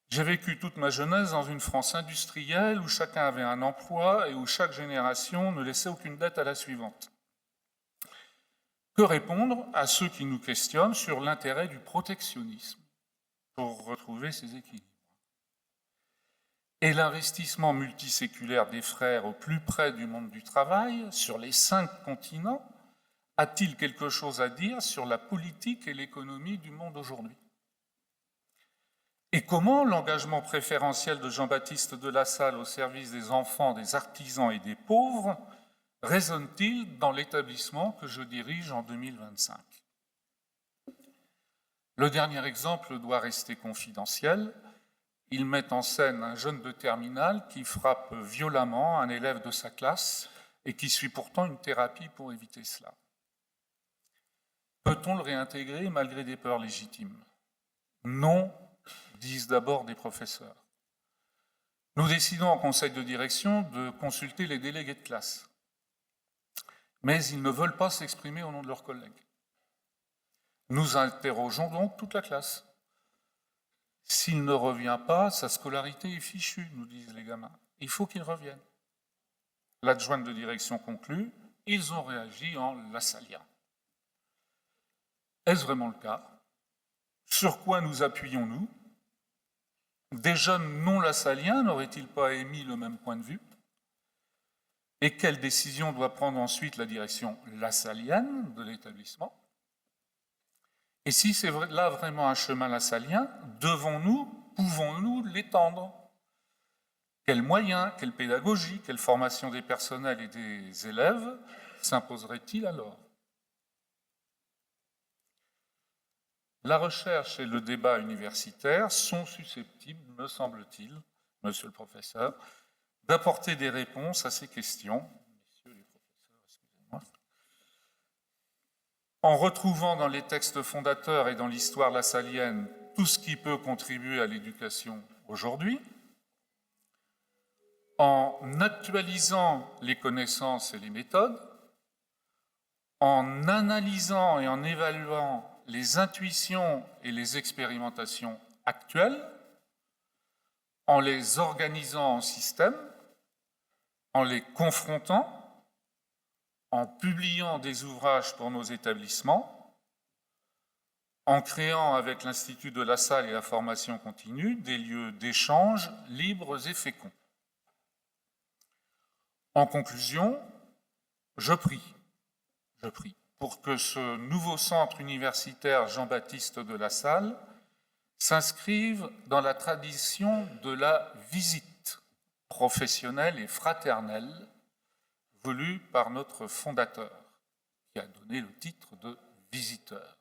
J'ai vécu toute ma jeunesse dans une France industrielle où chacun avait un emploi et où chaque génération ne laissait aucune dette à la suivante. Que répondre à ceux qui nous questionnent sur l'intérêt du protectionnisme pour retrouver ces équilibres? Et l'investissement multiséculaire des frères au plus près du monde du travail, sur les 5 continents, a-t-il quelque chose à dire sur la politique et l'économie du monde aujourd'hui? Et comment l'engagement préférentiel de Jean-Baptiste de Lassalle au service des enfants, des artisans et des pauvres résonne-t-il dans l'établissement que je dirige en 2025? Le dernier exemple doit rester confidentiel. Il met en scène un jeune de terminale qui frappe violemment un élève de sa classe et qui suit pourtant une thérapie pour éviter cela. Peut-on le réintégrer malgré des peurs légitimes? Non, disent d'abord des professeurs. Nous décidons en conseil de direction de consulter les délégués de classe. Mais ils ne veulent pas s'exprimer au nom de leurs collègues. Nous interrogeons donc toute la classe. S'il ne revient pas, sa scolarité est fichue, nous disent les gamins. Il faut qu'il revienne. L'adjointe de direction conclut, ils ont réagi en lassaliens. Est-ce vraiment le cas? Sur quoi nous appuyons-nous? Des jeunes non lassaliens n'auraient-ils pas émis le même point de vue? Et quelle décision doit prendre ensuite la direction lassalienne de l'établissement? Et si c'est là vraiment un chemin lassalien, devons-nous, pouvons-nous l'étendre? Quels moyens, quelle pédagogie, quelle formation des personnels et des élèves s'imposerait-il alors? La recherche et le débat universitaire sont susceptibles, me semble-t-il, monsieur le professeur, d'apporter des réponses à ces questions. Messieurs les professeurs, excusez-moi. En retrouvant dans les textes fondateurs et dans l'histoire lassalienne tout ce qui peut contribuer à l'éducation aujourd'hui, en actualisant les connaissances et les méthodes, en analysant et en évaluant les intuitions et les expérimentations actuelles, en les organisant en système, en les confrontant, en publiant des ouvrages pour nos établissements, en créant avec l'Institut de Lassalle et la formation continue des lieux d'échange libres et féconds. En conclusion, je prie pour que ce nouveau centre universitaire Jean-Baptiste de Lassalle s'inscrive dans la tradition de la visite professionnelle et fraternelle voulue par notre fondateur, qui a donné le titre de visiteur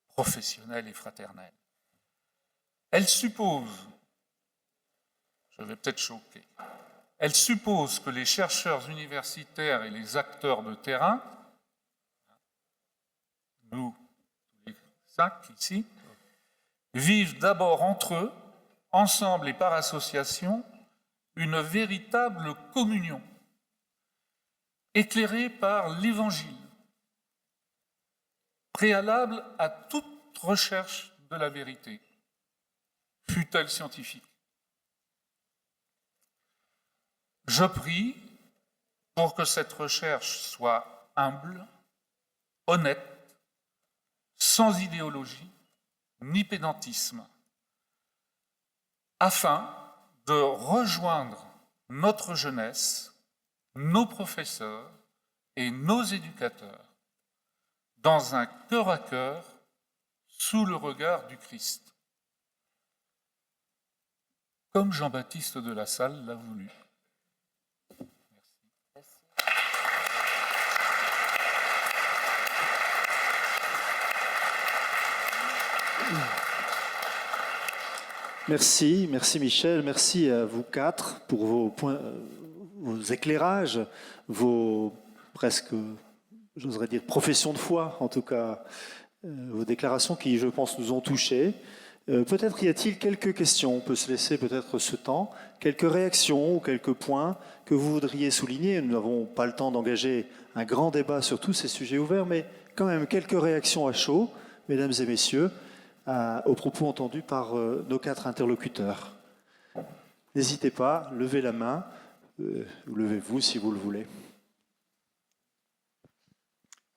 professionnel et fraternel. Elle suppose, je vais peut-être choquer, elle suppose que les chercheurs universitaires et les acteurs de terrain, nous, tous les 5 ici, vivent d'abord entre eux, ensemble et par association, une véritable communion, éclairée par l'Évangile, préalable à toute toute recherche de la vérité, fût-elle scientifique. Je prie pour que cette recherche soit humble, honnête, sans idéologie ni pédantisme, afin de rejoindre notre jeunesse, nos professeurs et nos éducateurs dans un cœur à cœur sous le regard du Christ, comme Jean-Baptiste de La Salle l'a voulu. Merci, merci Michel, merci à vous quatre pour vos éclairages, vos presque, j'oserais dire, professions de foi, en tout cas, vos déclarations qui, je pense, nous ont touchés. Peut-être y a-t-il quelques questions, on peut se laisser peut-être ce temps, quelques réactions ou quelques points que vous voudriez souligner. Nous n'avons pas le temps d'engager un grand débat sur tous ces sujets ouverts, mais quand même quelques réactions à chaud, mesdames et messieurs, aux propos entendus par nos quatre interlocuteurs. N'hésitez pas, levez la main, ou levez-vous si vous le voulez.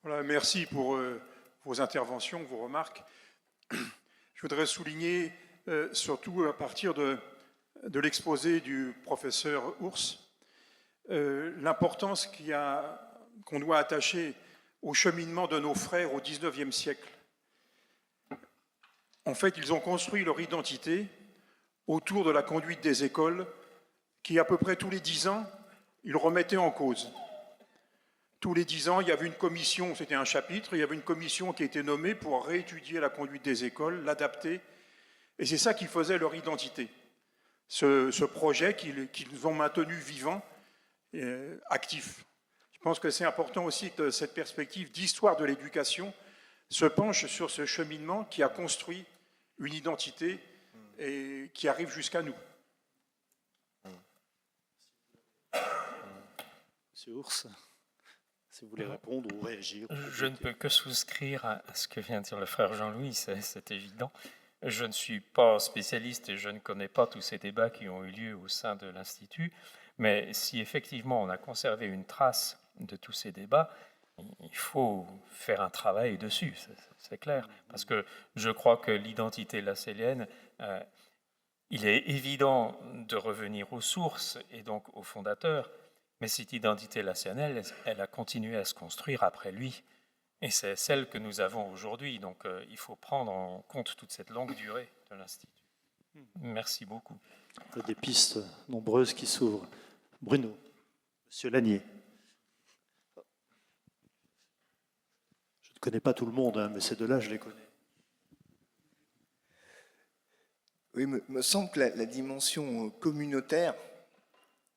Voilà, merci pour vos interventions, vos remarques. Je voudrais souligner, surtout à partir de l'exposé du professeur Ours, l'importance qu'on doit attacher au cheminement de nos frères au XIXe siècle. En fait, ils ont construit leur identité autour de la conduite des écoles qui, à peu près tous les 10 ans, ils remettaient en cause. Tous les 10 ans, il y avait une commission, c'était un chapitre, il y avait une commission qui était nommée pour réétudier la conduite des écoles, l'adapter, et c'est ça qui faisait leur identité. Ce projet qu'ils ont maintenu vivant, actif. Je pense que c'est important aussi que cette perspective d'histoire de l'éducation se penche sur ce cheminement qui a construit une identité et qui arrive jusqu'à nous. Monsieur Ours, si vous voulez répondre ou réagir. Je ne peux que souscrire à ce que vient de dire le frère Jean-Louis, c'est évident. Je ne suis pas spécialiste et je ne connais pas tous ces débats qui ont eu lieu au sein de l'Institut, mais si effectivement on a conservé une trace de tous ces débats, il faut faire un travail dessus, c'est clair. Parce que je crois que l'identité lacélienne, il est évident de revenir aux sources et donc aux fondateurs, mais cette identité lacélienne, elle a continué à se construire après lui. Et c'est celle que nous avons aujourd'hui. Donc il faut prendre en compte toute cette longue durée de l'Institut. Merci beaucoup. Il y a des pistes nombreuses qui s'ouvrent. Bruno, Monsieur Lanier. Je ne connais pas tout le monde, mais ces deux-là, je les connais. Oui, me semble que la dimension communautaire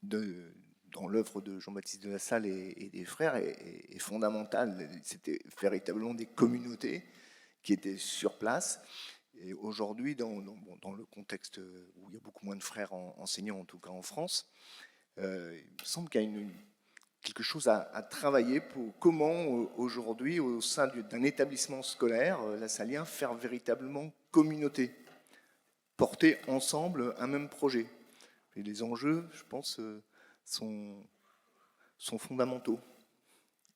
dans l'œuvre de Jean-Baptiste de La Salle et des frères est fondamentale. C'était véritablement des communautés qui étaient sur place. Et aujourd'hui, dans le contexte où il y a beaucoup moins de frères enseignants, en tout cas en France, il me semble qu'il y a quelque chose à travailler pour comment aujourd'hui, au sein d'un établissement scolaire lassalien, faire véritablement communauté, porter ensemble un même projet. Et les enjeux, je pense, sont fondamentaux.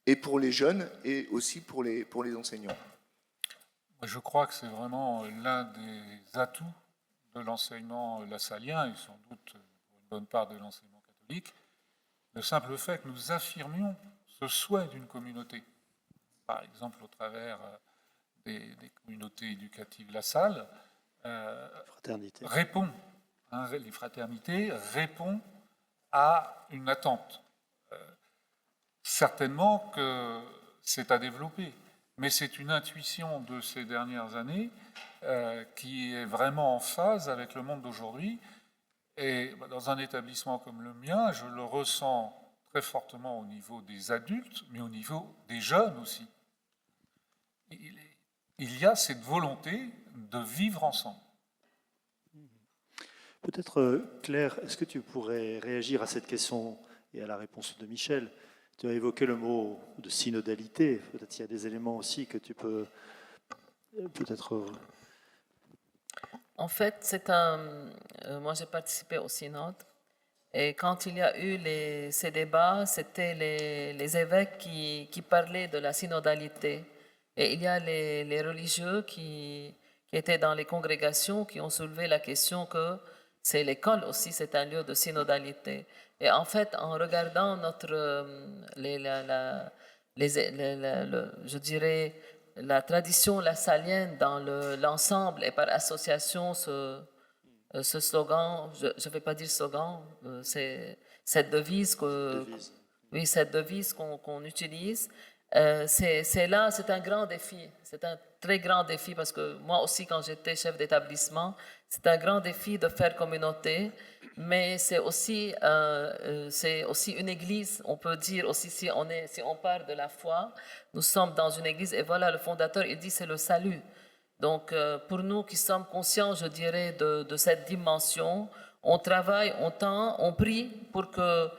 Et pour les jeunes et aussi pour les enseignants. Je crois que c'est vraiment l'un des atouts de l'enseignement lassalien, et sans doute pour une bonne part de l'enseignement catholique, le simple fait que nous affirmions ce souhait d'une communauté. Par exemple, au travers des communautés éducatives La Salle, répond, les fraternités répondent à une attente. Certainement que c'est à développer, mais c'est une intuition de ces dernières années qui est vraiment en phase avec le monde d'aujourd'hui. Et dans un établissement comme le mien, je le ressens très fortement au niveau des adultes, mais au niveau des jeunes aussi. Il y a cette volonté de vivre ensemble. Peut-être, Claire, est-ce que tu pourrais réagir à cette question et à la réponse de Michel? Tu as évoqué le mot de synodalité. Peut-être qu'il y a des éléments aussi que tu peux peut-être... En fait, moi, j'ai participé au synode. Et quand il y a eu ces débats, c'était les évêques qui parlaient de la synodalité. Et il y a les religieux qui étaient dans les congrégations qui ont soulevé la question que c'est l'école aussi, c'est un lieu de synodalité. Et en fait, en regardant je dirais, la tradition lassalienne dans l'ensemble et par association, ce slogan, je ne vais pas dire slogan, c'est cette devise qu'on utilise. C'est un grand défi, c'est un très grand défi parce que moi aussi quand j'étais chef d'établissement, c'est un grand défi de faire communauté, mais c'est aussi une église, on peut dire aussi si on part de la foi, nous sommes dans une église et voilà le fondateur il dit c'est le salut. Donc, pour nous qui sommes conscients, je dirais, de cette dimension, on travaille, on tend, on prie pour que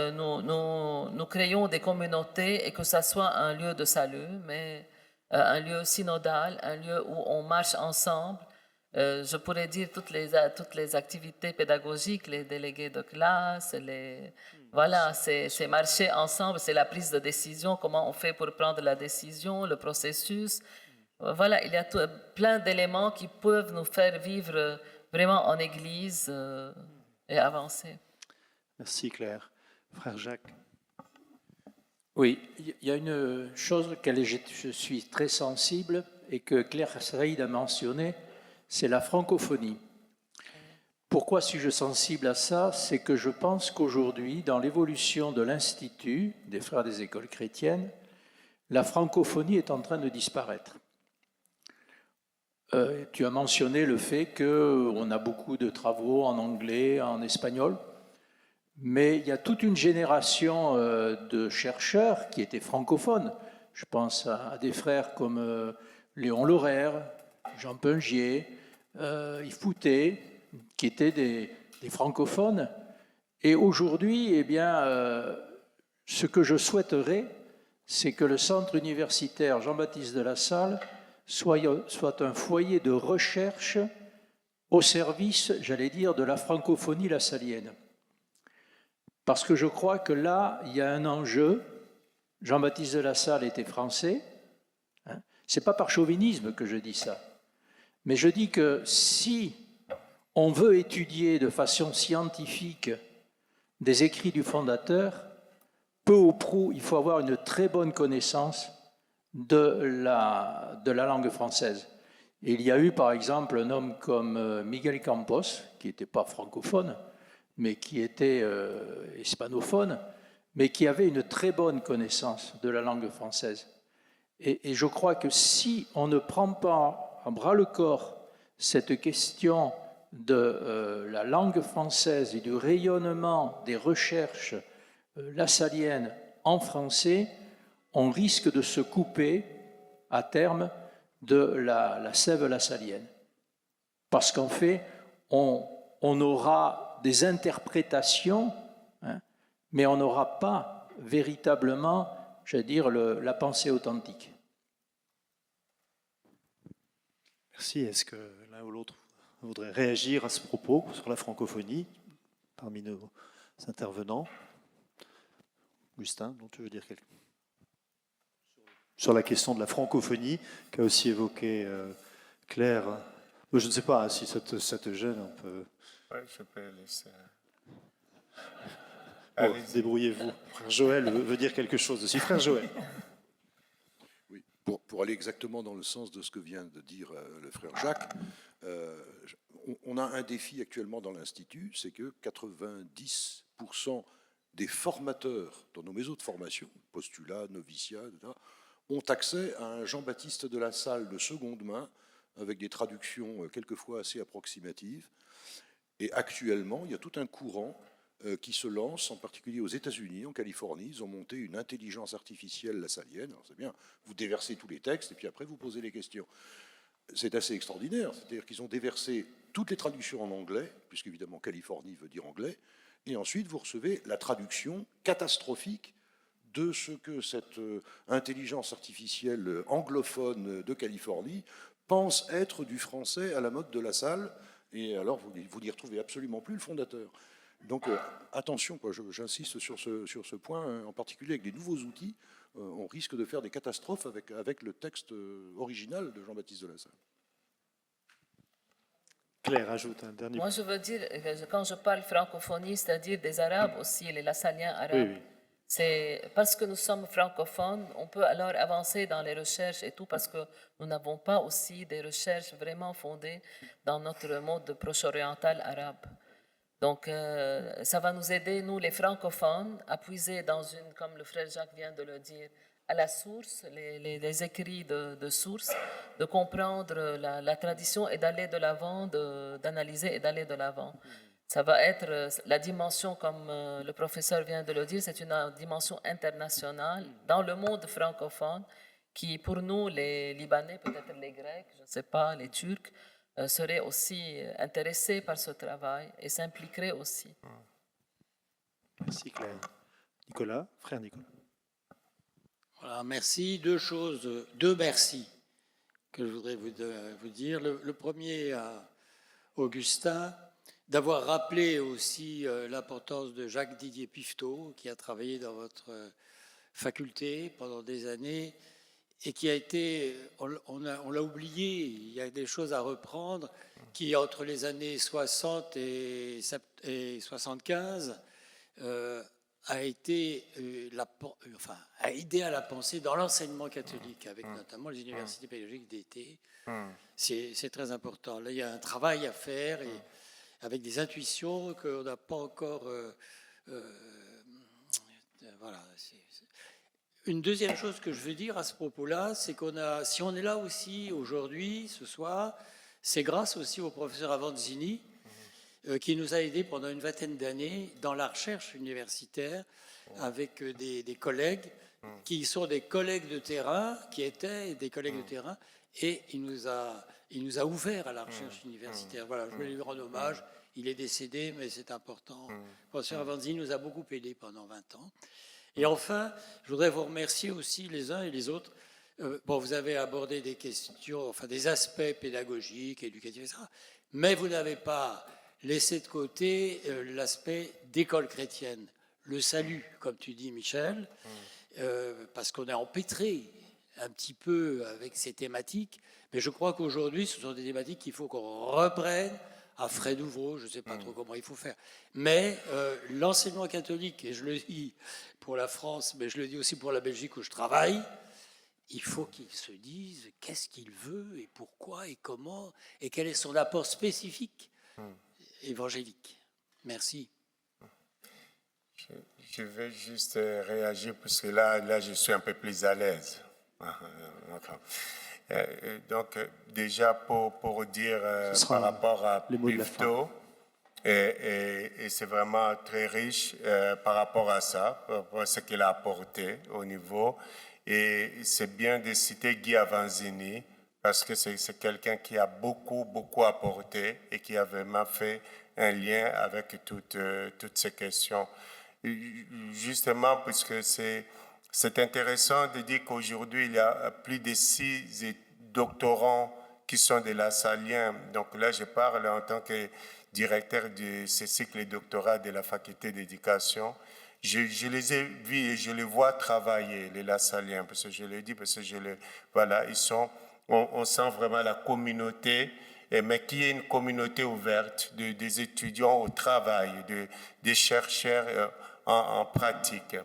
nous créions des communautés et que ça soit un lieu de salut, mais un lieu synodal, un lieu où on marche ensemble. Je pourrais dire toutes les activités pédagogiques, les délégués de classe, voilà, c'est marcher ensemble, c'est la prise de décision, comment on fait pour prendre la décision, le processus. Voilà, il y a plein d'éléments qui peuvent nous faire vivre vraiment en Église et avancer. Merci Claire. Frère Jacques. Oui, il y a une chose auquel je suis très sensible et que Claire Saïd a mentionné, c'est la francophonie. Pourquoi suis-je sensible à ça? C'est que je pense qu'aujourd'hui, dans l'évolution de l'Institut des Frères des Écoles chrétiennes, la francophonie est en train de disparaître. Tu as mentionné le fait qu'on a beaucoup de travaux en anglais, en espagnol, mais il y a toute une génération de chercheurs qui étaient francophones. Je pense à des frères comme Léon Lauraire, Jean Pungier, Yves Poutet, qui étaient des francophones. Et aujourd'hui, eh bien, ce que je souhaiterais, c'est que le centre universitaire Jean-Baptiste de la Salle soit un foyer de recherche au service, j'allais dire, de la francophonie lassalienne. Parce que je crois que là, il y a un enjeu. Jean-Baptiste de la Salle était français. Hein. Ce n'est pas par chauvinisme que je dis ça. Mais je dis que si on veut étudier de façon scientifique des écrits du fondateur, peu ou prou, il faut avoir une très bonne connaissance de la langue française. Et il y a eu par exemple un homme comme Miguel Campos, qui n'était pas francophone, mais qui était hispanophone, mais qui avait une très bonne connaissance de la langue française. Et je crois que si on ne prend pas à bras-le-corps cette question de la langue française et du rayonnement des recherches lassaliennes en français, on risque de se couper à terme de la sève lassalienne. Parce qu'en fait, on aura des interprétations, hein, mais on n'aura pas véritablement, j'allais dire, la pensée authentique. Merci. Est-ce que l'un ou l'autre voudrait réagir à ce propos sur la francophonie parmi nos intervenants? Augustin, donc tu veux dire quelque chose sur la question de la francophonie qu'a aussi évoqué Claire? Je ne sais pas si ça te gêne un peu. Oui, je peux laisser. Bon, débrouillez-vous. Frère Joël veut dire quelque chose aussi. Frère Joël. Oui, pour aller exactement dans le sens de ce que vient de dire le frère Jacques, on a un défi actuellement dans l'Institut, c'est que 90% des formateurs dans nos maisons de formation, postulat, noviciat, etc., ont accès à un Jean-Baptiste de la Salle de seconde main, avec des traductions quelquefois assez approximatives. Et actuellement, il y a tout un courant qui se lance, en particulier aux États-Unis, en Californie. Ils ont monté une intelligence artificielle lassalienne. Alors c'est bien, vous déversez tous les textes et puis après vous posez les questions. C'est assez extraordinaire, c'est-à-dire qu'ils ont déversé toutes les traductions en anglais, puisqu'évidemment Californie veut dire anglais, et ensuite vous recevez la traduction catastrophique de ce que cette intelligence artificielle anglophone de Californie pense être du français à la mode de La Salle, et alors vous n'y retrouvez absolument plus le fondateur. Donc attention, j'insiste sur ce point, en particulier avec les nouveaux outils, on risque de faire des catastrophes avec le texte original de Jean-Baptiste de La Salle. Claire ajoute un dernier point. Moi, je veux dire, quand je parle francophonie, c'est-à-dire des Arabes aussi, les Lassaliens arabes. Oui. C'est parce que nous sommes francophones, on peut alors avancer dans les recherches et tout, parce que nous n'avons pas aussi des recherches vraiment fondées dans notre monde proche-oriental arabe. Donc, ça va nous aider, nous, les francophones, à puiser dans une, comme le frère Jacques vient de le dire, à la source, les écrits de source, de comprendre la tradition et d'aller de l'avant, d'analyser et d'aller de l'avant. Ça va être la dimension, comme le professeur vient de le dire, c'est une dimension internationale dans le monde francophone qui, pour nous, les Libanais, peut-être les Grecs, je ne sais pas, les Turcs, seraient aussi intéressés par ce travail et s'impliqueraient aussi. Merci Claire. Nicolas, frère Nicolas. Voilà, merci. Deux choses, deux merci que je voudrais vous dire. Le premier à Augustin, d'avoir rappelé aussi l'importance de Jacques-Didier Pifteau, qui a travaillé dans votre faculté pendant des années et qui a été, on l'a oublié, il y a des choses à reprendre, qui entre les années 60 et 75 a été a aidé à la pensée dans l'enseignement catholique, avec notamment les universités pédagogiques d'été. C'est très important. Là, il y a un travail à faire et avec des intuitions qu'on n'a pas encore. Voilà. Une deuxième chose que je veux dire à ce propos-là, c'est si on est là aussi aujourd'hui, ce soir, c'est grâce aussi au professeur Avanzini, qui nous a aidés pendant une vingtaine d'années dans la recherche universitaire avec des collègues qui sont des collègues de terrain, qui étaient des collègues de terrain, et il nous a ouvert à la recherche universitaire. Voilà, je voulais lui rendre hommage. Il est décédé, mais c'est important. Le professeur Avanzini nous a beaucoup aidés pendant 20 ans. Et enfin, je voudrais vous remercier aussi les uns et les autres. Bon, vous avez abordé des questions, enfin des aspects pédagogiques, éducatifs, etc. Mais vous n'avez pas laissé de côté l'aspect d'école chrétienne, le salut, comme tu dis, Michel, parce qu'on est empêtré un petit peu avec ces thématiques. Mais je crois qu'aujourd'hui, ce sont des thématiques qu'il faut qu'on reprenne à frais d'ouvreau, je ne sais pas trop comment il faut faire. Mais l'enseignement catholique, et je le dis pour la France, mais je le dis aussi pour la Belgique où je travaille, il faut qu'il se dise qu'est-ce qu'il veut et pourquoi et comment et quel est son apport spécifique évangélique. Merci. Je vais juste réagir parce que là je suis un peu plus à l'aise. Donc, déjà, pour dire par rapport à Pifteau, et c'est vraiment très riche par rapport à ça, pour ce qu'il a apporté au niveau. Et c'est bien de citer Guy Avanzini, parce que c'est quelqu'un qui a beaucoup apporté et qui a vraiment fait un lien avec toutes ces questions. Justement, puisque c'est intéressant de dire qu'aujourd'hui, il y a plus de 6 doctorants qui sont des Lassaliens. Donc là, je parle en tant que directeur de ce cycle de doctorat de la faculté d'éducation. Je les ai vus et je les vois travailler, les Lassaliens, parce que je le dis, parce que voilà, on sent vraiment la communauté, mais qui est une communauté ouverte des étudiants au travail, des chercheurs en pratique.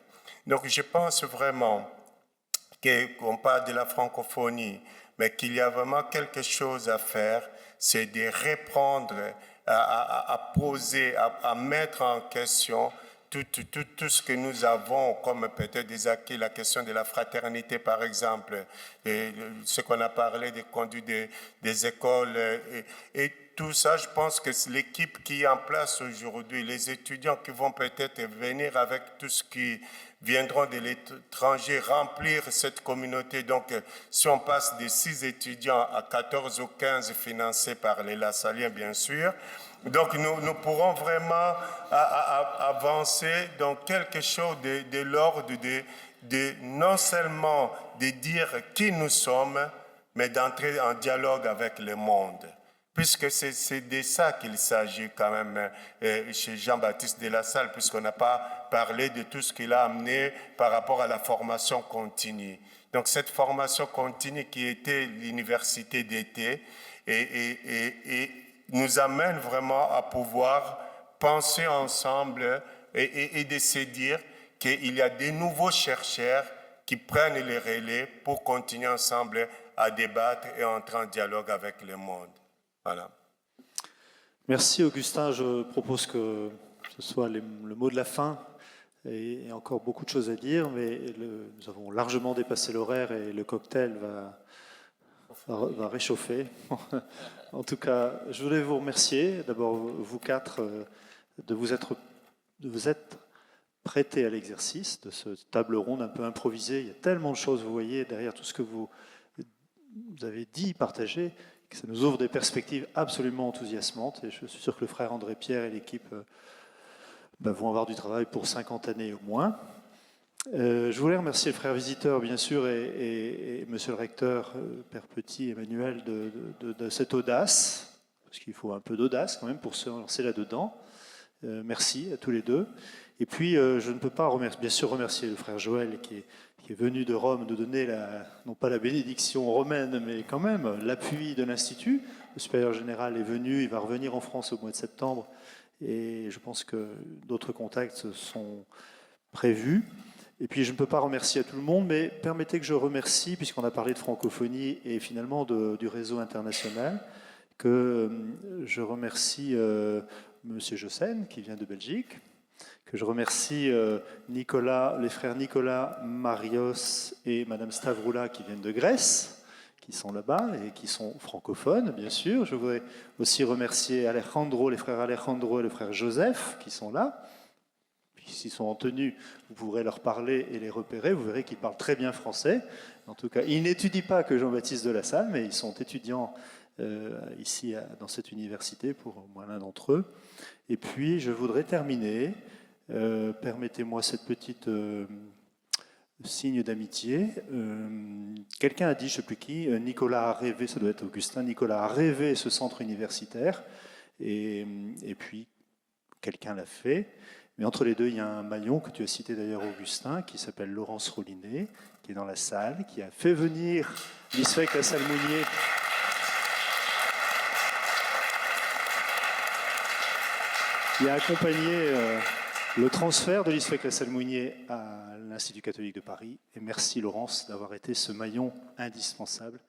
Donc, je pense vraiment qu'on parle de la francophonie, mais qu'il y a vraiment quelque chose à faire, c'est de reprendre, à poser, à mettre en question tout ce que nous avons, comme peut-être des acquis, la question de la fraternité, par exemple, et ce qu'on a parlé des conduits des écoles, et tout ça, je pense que c'est l'équipe qui est en place aujourd'hui, les étudiants qui vont peut-être venir avec tout ce qui viendront de l'étranger, remplir cette communauté. Donc, si on passe de 6 étudiants à 14 ou 15 financés par les Lassaliens, bien sûr, donc nous pourrons vraiment avancer dans quelque chose de l'ordre de non seulement de dire qui nous sommes, mais d'entrer en dialogue avec le monde. Puisque c'est de ça qu'il s'agit quand même chez Jean-Baptiste de La Salle, puisqu'on n'a pas parlé de tout ce qu'il a amené par rapport à la formation continue. Donc cette formation continue qui était l'université d'été et nous amène vraiment à pouvoir penser ensemble et de se dire qu'il y a des nouveaux chercheurs qui prennent les relais pour continuer ensemble à débattre et entrer en dialogue avec le monde. Voilà. Merci Augustin. Je propose que ce soit le mot de la fin. Et encore beaucoup de choses à dire, mais nous avons largement dépassé l'horaire et le cocktail va réchauffer. En tout cas, je voulais vous remercier, d'abord vous quatre, de vous être prêtés à l'exercice de ce table ronde un peu improvisé. Il y a tellement de choses, vous voyez, derrière tout ce que vous avez dit, partagé, que ça nous ouvre des perspectives absolument enthousiasmantes. Et je suis sûr que le frère André Pierre et l'équipe vont avoir du travail pour 50 années au moins. Je voulais remercier le frère visiteur, bien sûr, et monsieur le recteur, Père Petit, Emmanuel, de cette audace, parce qu'il faut un peu d'audace quand même pour se lancer là-dedans. Merci à tous les deux. Et puis, je ne peux pas bien sûr remercier le frère Joël qui est venu de Rome nous donner, non pas la bénédiction romaine, mais quand même l'appui de l'Institut. Le supérieur général est venu, il va revenir en France au mois de septembre, et je pense que d'autres contacts sont prévus. Et puis, je ne peux pas remercier à tout le monde, mais permettez que je remercie, puisqu'on a parlé de francophonie et finalement du réseau international, que je remercie Monsieur Jossen, qui vient de Belgique, que je remercie les frères Nicolas Marios et Madame Stavroula, qui viennent de Grèce, qui sont là-bas et qui sont francophones, bien sûr. Je voudrais aussi remercier Alejandro, les frères Alejandro et le frère Joseph, qui sont là. S'ils sont en tenue, vous pourrez leur parler et les repérer. Vous verrez qu'ils parlent très bien français. En tout cas, ils n'étudient pas que Jean-Baptiste de La Salle, mais ils sont étudiants ici dans cette université, pour au moins l'un d'entre eux. Et puis, je voudrais terminer. Permettez-moi cette petite signe d'amitié. Quelqu'un a dit, je ne sais plus qui, Nicolas a rêvé, ça doit être Augustin, Nicolas a rêvé ce centre universitaire, et puis quelqu'un l'a fait. Mais entre les deux, il y a un maillon que tu as cité d'ailleurs, Augustin, qui s'appelle Laurence Roulinet, qui est dans la salle, qui a fait venir l'ISFEC La Salle Mounier. Qui a accompagné le transfert de l'ISFEC La Salle Mounier à l'Institut catholique de Paris. Et merci Laurence d'avoir été ce maillon indispensable